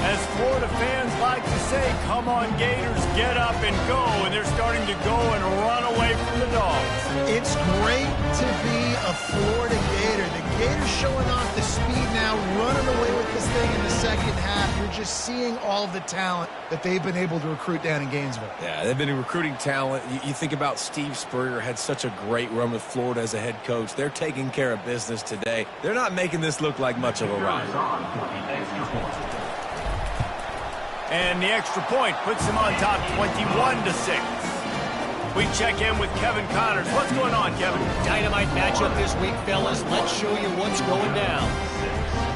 As Florida fans like to say, come on, Gators, get up and go. And they're starting to go and run away from the Dogs. It's great to be a Florida Gator. The Gators showing off the speed now, running away with this thing in the second half. You're just seeing all of the talent that they've been able to recruit down in Gainesville. Yeah, they've been recruiting talent. You think about Steve Spurrier, had such a great run with Florida as a head coach. They're taking care of business today. They're not making this look like much of a ride. And the extra point puts them on top 21-6. We check in with Kevin Connors. What's going on, Kevin? Dynamite matchup this week, fellas. Let's show you what's going down.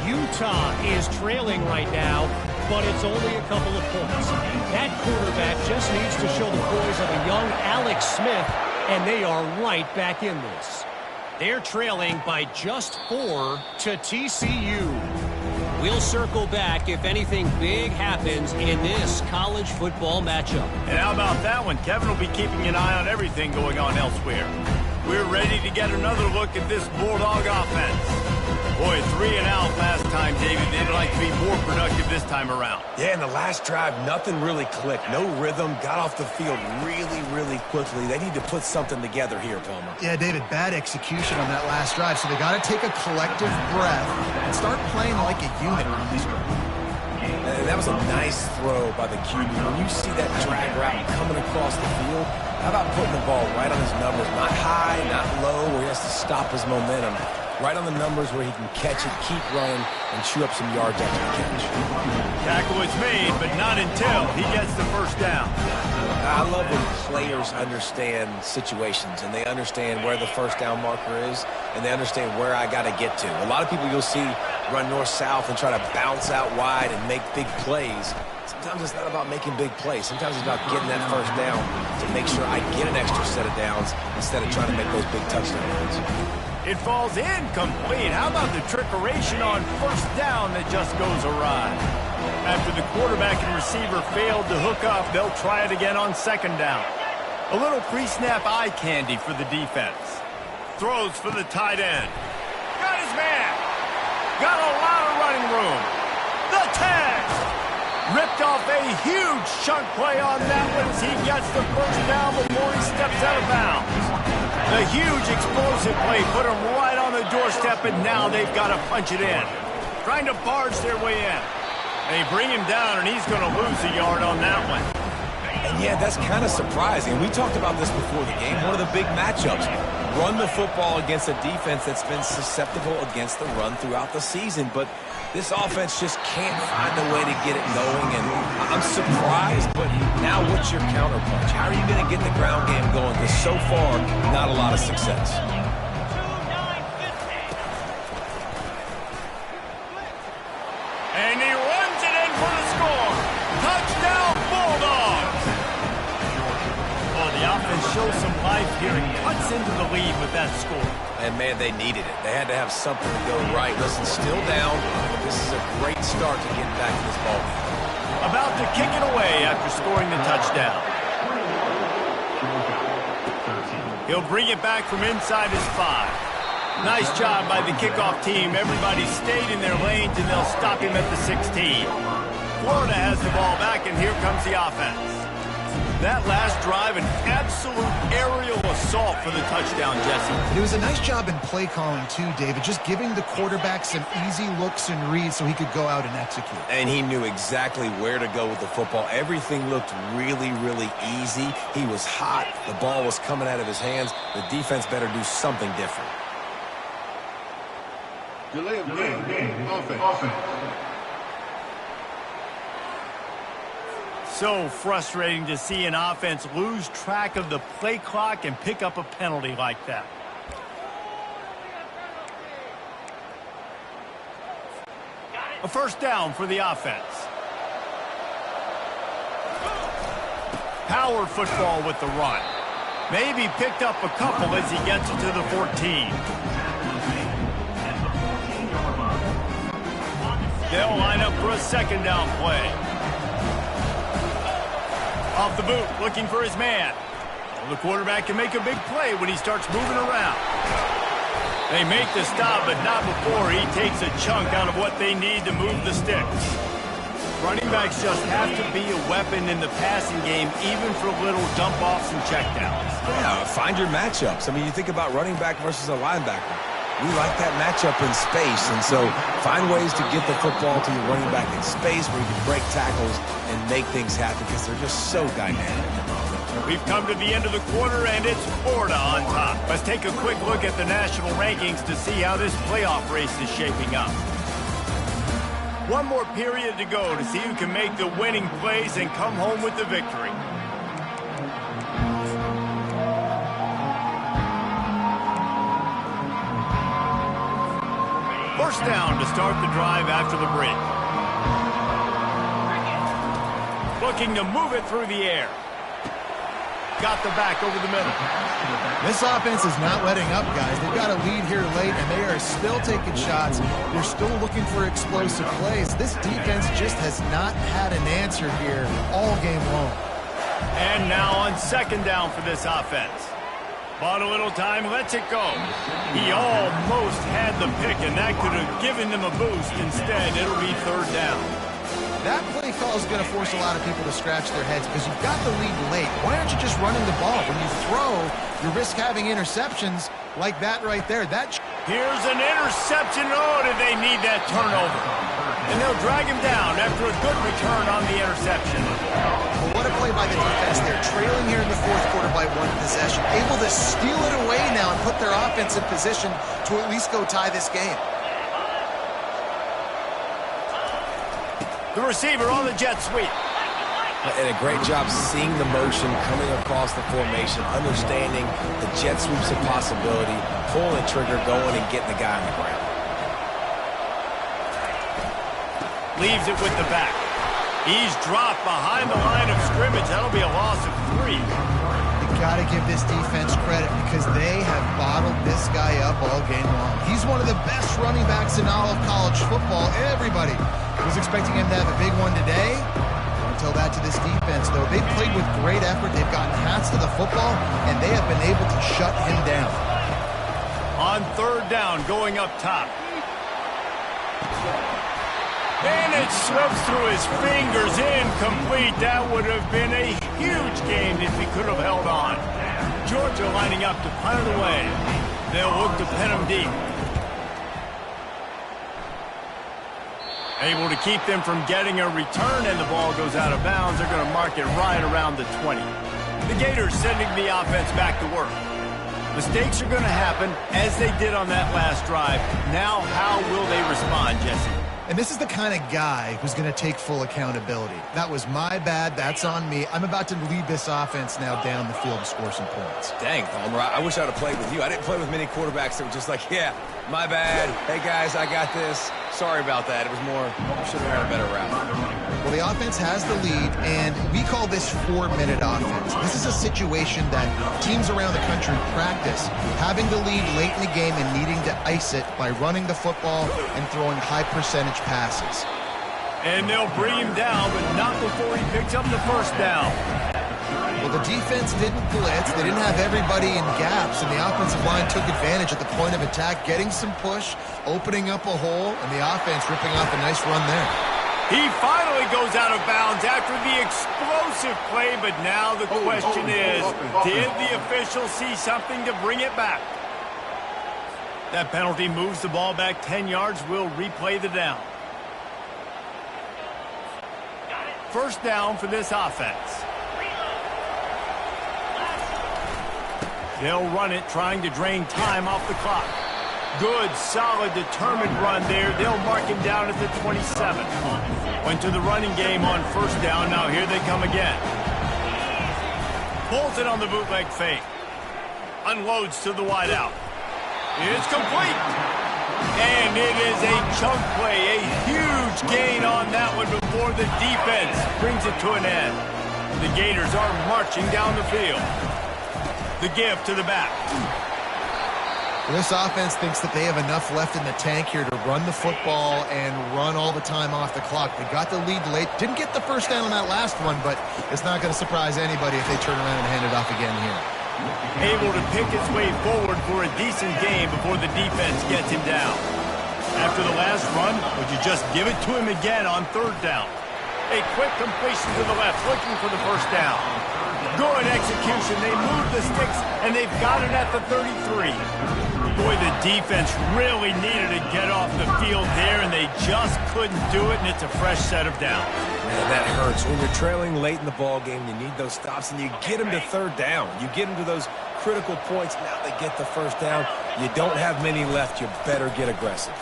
Utah is trailing right now, but it's only a couple of points. That quarterback just needs to show the poise of a young Alex Smith, and they are right back in this. They're trailing by just 4 to TCU. We'll circle back if anything big happens in this college football matchup. And how about that one? Kevin will be keeping an eye on everything going on elsewhere. We're ready to get another look at this Bulldog offense. Boy, 3 and out last time, David. They'd like to be more productive this time around. Yeah, in the last drive, nothing really clicked. No rhythm, got off the field really quickly. They need to put something together here, Palmer. Yeah, David, bad execution on that last drive, so they got to take a collective breath and start playing like a unit on this drive. And that was a nice throw by the QB. When you see that drag route coming across the field, how about putting the ball right on his numbers? Not high, not low, where he has to stop his momentum. Right on the numbers where he can catch it, keep running, and chew up some yards after the catch. Tackle is made, but not until he gets the first down. I love when players understand situations, and they understand where the first down marker is, and they understand where I got to get to. A lot of people you'll see run north-south and try to bounce out wide and make big plays. Sometimes it's not about making big plays. Sometimes it's about getting that first down to make sure I get an extra set of downs instead of trying to make those big touchdown runs. It falls incomplete. How about the trickeration on first down that just goes awry? After the quarterback and receiver failed to hook up, they'll try it again on second down. A little pre-snap eye candy for the defense. Throws for the tight end. Got his man. Got a lot of running room. The tag. Ripped off a huge chunk play on that one as he gets the first down before he steps out of bounds. The huge explosive play put him right on the doorstep, and now they've got to punch it in. Trying to barge their way in. They bring him down, and he's going to lose a yard on that one. And yeah, that's kind of surprising. We talked about this before the game. One of the big matchups. Run the football against a defense that's been susceptible against the run throughout the season. But this offense just can't find a way to get it going. And I'm surprised, but now what's your counterpunch? How are you going to get the ground game going? Because so far, not a lot of success. And he runs it in for the score. Touchdown, Bulldogs! Oh, the offense shows some life here and cuts into the lead with that score. And, man, they needed it. They had to have something to go right. Listen, still down, but this is a great start to getting back to this ball game. About to kick it away after scoring the touchdown. He'll bring it back from inside his 5. Nice job by the kickoff team. Everybody stayed in their lanes, and they'll stop him at the 16. Florida has the ball back, and here comes the offense. That last drive, an absolute aerial assault for the touchdown, Jesse. It was a nice job in play calling, too, David, just giving the quarterback some easy looks and reads so he could go out and execute. And he knew exactly where to go with the football. Everything looked really, really easy. He was hot. The ball was coming out of his hands. The defense better do something different. Delay of game. Offense. So frustrating to see an offense lose track of the play clock and pick up a penalty like that. A first down for the offense. Power football with the run. Maybe picked up a couple as he gets it to the 14. They'll line up for a second down play. Off the boot, looking for his man. Well, the quarterback can make a big play when he starts moving around. They make the stop, but not before he takes a chunk out of what they need to move the sticks. Running backs just have to be a weapon in the passing game, even for little dump-offs and checkdowns. Yeah, find your matchups. I mean, you think about running back versus a linebacker. We like that matchup in space, and so find ways to get the football to your running back in space where you can break tackles and make things happen because they're just so dynamic. We've come to the end of the quarter, and it's Florida on top. Let's take a quick look at the national rankings to see how this playoff race is shaping up. One more period to go to see who can make the winning plays and come home with the victory. First down to start the drive after the break. Looking to move it through the air. Got the back over the middle. This offense is not letting up, guys. They've got a lead here late, and they are still taking shots. They're still looking for explosive plays. This defense just has not had an answer here all game long. And now on second down for this offense. Bought a little time, lets it go. He almost had the pick, and that could have given them a boost. Instead, it'll be third down. That play call is going to force a lot of people to scratch their heads because you've got the lead late. Why aren't you just running the ball? When you throw, you risk having interceptions like that right there. Here's an interception. Oh, did they need that turnover? And they'll drag him down after a good return on the interception. Well, what a play by the defense there. Trailing here in the fourth quarter by one possession. Able to steal it away now and put their offense in position to at least go tie this game. The receiver on the jet sweep. And a great job seeing the motion coming across the formation, understanding the jet sweep's a possibility, pulling the trigger, going and getting the guy on the ground. Leaves it with the back. He's dropped behind the line of scrimmage. That'll be a loss of 3. You got to give this defense credit because they have bottled this guy up all game long. He's one of the best running backs in all of college football. Everybody was expecting him to have a big one today. Don't tell that to this defense, though. They've played with great effort. They've gotten hats to the football, and they have been able to shut him down. On third down, going up top. And it slips through his fingers, incomplete. That would have been a huge game if he could have held on. Georgia lining up to punt it away. They'll look to pin him deep. Able to keep them from getting a return, and the ball goes out of bounds. They're going to mark it right around the 20. The Gators sending the offense back to work. Mistakes are going to happen, as they did on that last drive. Now, how will they respond, Jesse? And this is the kind of guy who's going to take full accountability. That was my bad. That's on me. I'm about to lead this offense now down the field to score some points. Dang, Palmer, I wish I would have played with you. I didn't play with many quarterbacks that were just like, yeah, my bad. Hey, guys, I got this. Sorry about that. It was more, should have ran a better route. Well, the offense has the lead, and we call this 4-minute offense. This is a situation that teams around the country practice, having the lead late in the game and needing to ice it by running the football and throwing high-percentage passes. And they'll bring him down, but not before he picks up the first down. Well, the defense didn't blitz. They didn't have everybody in gaps, and the offensive line took advantage at the point of attack, getting some push, opening up a hole, and the offense ripping off a nice run there. He finally goes out of bounds after the explosive play, but now the question is, did the official see something to bring it back? That penalty moves the ball back 10 yards. We'll replay the down. First down for this offense. They'll run it, trying to drain time off the clock. Good, solid, determined run there. They'll mark him down at the 27. Went to the running game on first down. Now here they come again. Pulls it on the bootleg fake. Unloads to the wideout. It's complete. And it is a chunk play. A huge gain on that one before the defense brings it to an end. The Gators are marching down the field. The give to the back. This offense thinks that they have enough left in the tank here to run the football and run all the time off the clock. They got the lead late. Didn't get the first down on that last one, but it's not going to surprise anybody if they turn around and hand it off again here. Able to pick his way forward for a decent game before the defense gets him down. After the last run, would you just give it to him again on third down? A quick completion to the left, looking for the first down. Good execution. They move the sticks, and they've got it at the 33. Boy, the defense really needed to get off the field there, and they just couldn't do it, and it's a fresh set of downs. Man, that hurts. When you're trailing late in the ball game, you need those stops, and you get them to third down. You get them to those critical points. Now they get the first down. You don't have many left. You better get aggressive.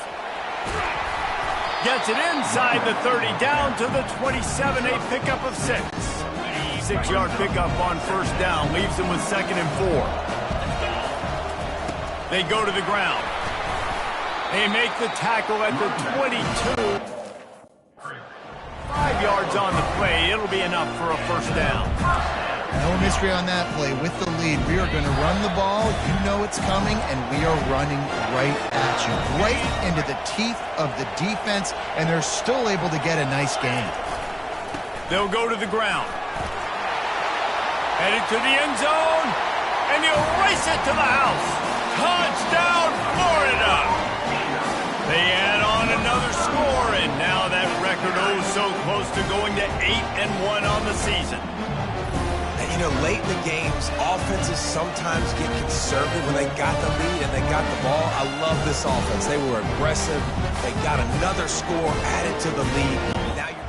Gets it inside the 30, down to the 27, a pickup of 6. 6-yard pickup on first down, leaves them with 2nd and 4. They go to the ground. They make the tackle at the 22. 5 yards on the play. It'll be enough for a first down. No mystery on that play. With the lead, we are going to run the ball. You know it's coming, and we are running right at you. Right into the teeth of the defense, and they're still able to get a nice gain. They'll go to the ground. Headed to the end zone, and he'll race it to the house. Touchdown, Florida! They add on another score, and now that record so close to going to 8-1 on the season. You know, late in the games, offenses sometimes get conservative when they got the lead and they got the ball. I love this offense. They were aggressive. They got another score added to the lead. Now you're...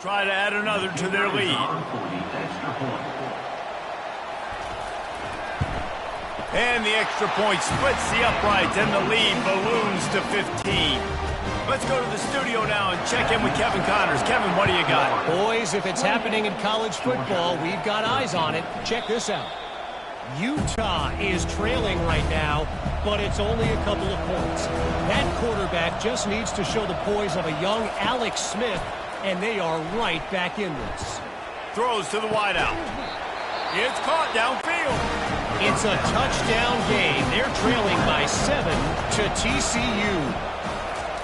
Try to add another to their lead. And the extra point splits the uprights, and the lead balloons to 15. Let's go to the studio now and check in with Kevin Connors. Kevin, what do you got? Boys, if it's happening in college football, we've got eyes on it. Check this out. Utah is trailing right now, but it's only a couple of points. That quarterback just needs to show the poise of a young Alex Smith, and they are right back in this. Throws to the wideout. It's caught downfield. It's a touchdown game. They're trailing by 7 to TCU.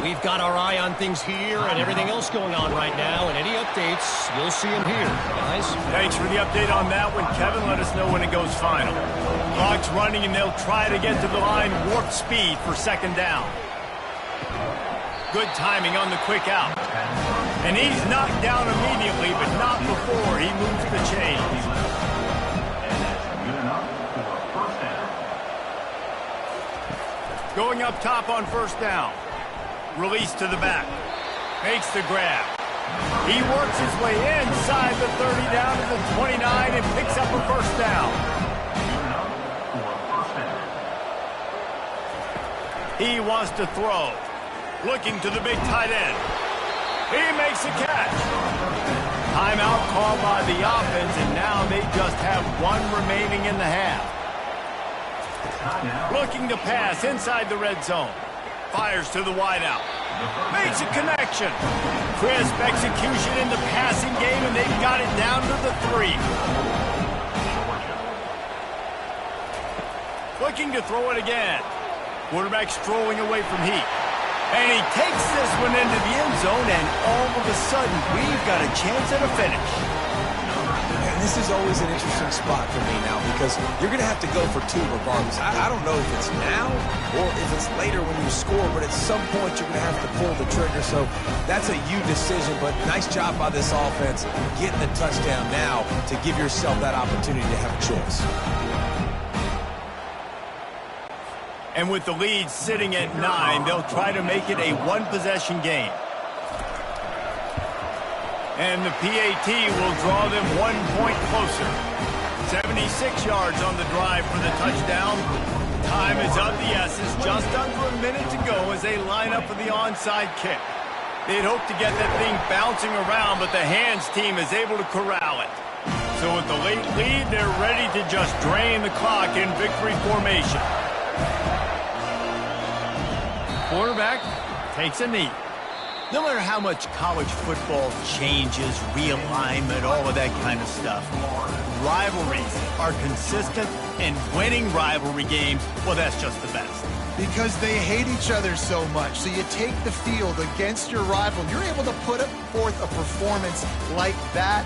We've got our eye on things here and everything else going on right now, and any updates, you'll see them here, guys. Thanks for the update on that one, Kevin. Let us know when it goes final. Clock's running, and they'll try to get to the line warp speed for second down. Good timing on the quick out. And he's knocked down immediately, but not before he moves the chains. And that's good enough for a first down. Going up top on first down. Release to the back. Makes the grab. He works his way inside the 30 down to the 29 and picks up a first down. Good enough for a first down. He wants to throw. Looking to the big tight end. He makes a catch. Timeout called by the offense, and now they just have one remaining in the half. Looking to pass inside the red zone. Fires to the wideout. Makes a connection. Crisp execution in the passing game, and they've got it down to the 3. Looking to throw it again. Quarterback strolling away from heat. And he takes this one into the end zone, and all of a sudden, we've got a chance at a finish. And this is always an interesting spot for me now because you're going to have to go for 2 regardless. I don't know if it's now or if it's later when you score, but at some point you're going to have to pull the trigger. So that's a you decision, but nice job by this offense getting the touchdown now to give yourself that opportunity to have a choice. And with the lead sitting at 9, they'll try to make it a one-possession game. And the PAT will draw them 1 point closer. 76 yards on the drive for the touchdown. Time is of the essence. Just under a minute to go as they line up for the onside kick. They'd hope to get that thing bouncing around, but the hands team is able to corral it. So with the late lead, they're ready to just drain the clock in victory formation. Quarterback takes a knee. No matter how much college football changes, realignment, all of that kind of stuff, rivalries are consistent, and winning rivalry games, well, that's just the best. Because they hate each other so much. So you take the field against your rival, you're able to put forth a performance like that.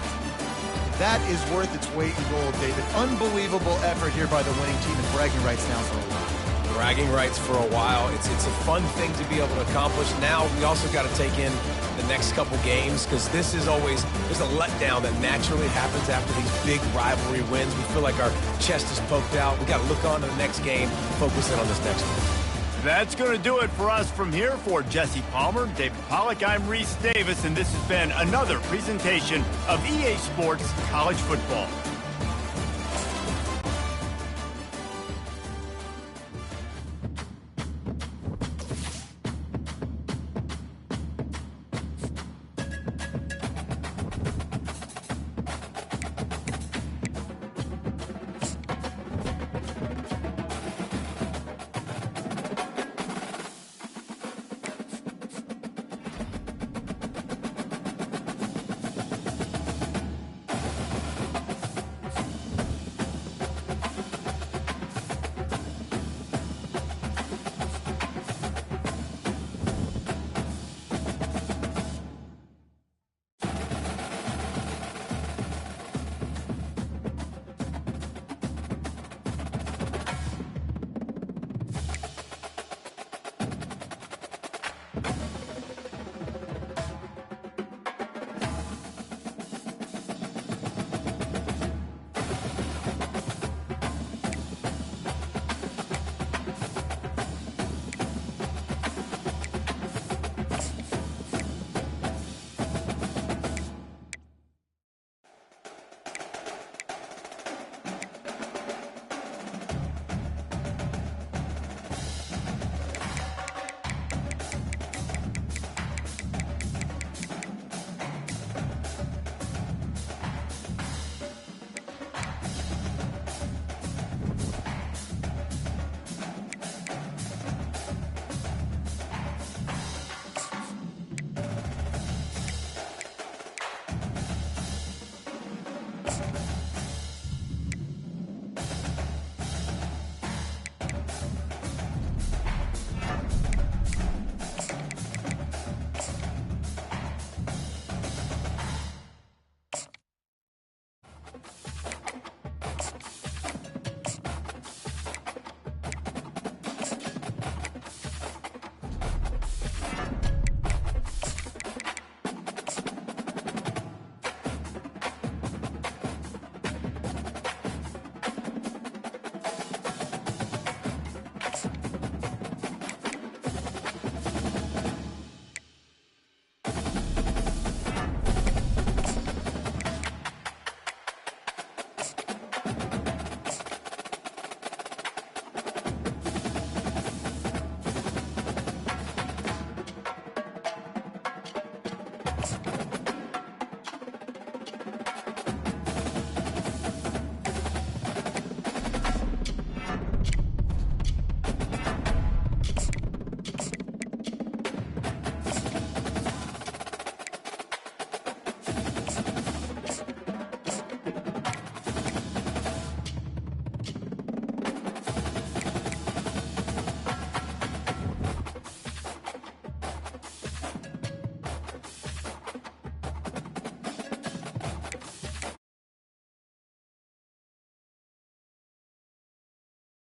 That is worth its weight in gold, David. Unbelievable effort here by the winning team, and bragging rights now for a while. Bragging rights for a while. It's a fun thing to be able to accomplish. Now we also got to take in the next couple games because this is always, there's a letdown that naturally happens after these big rivalry wins. We feel like our chest is poked out. We got to look on to the next game, focus in on this next one. That's going to do it for us from here. For Jesse Palmer, David Pollack, I'm Reese Davis, and this has been another presentation of EA Sports College Football.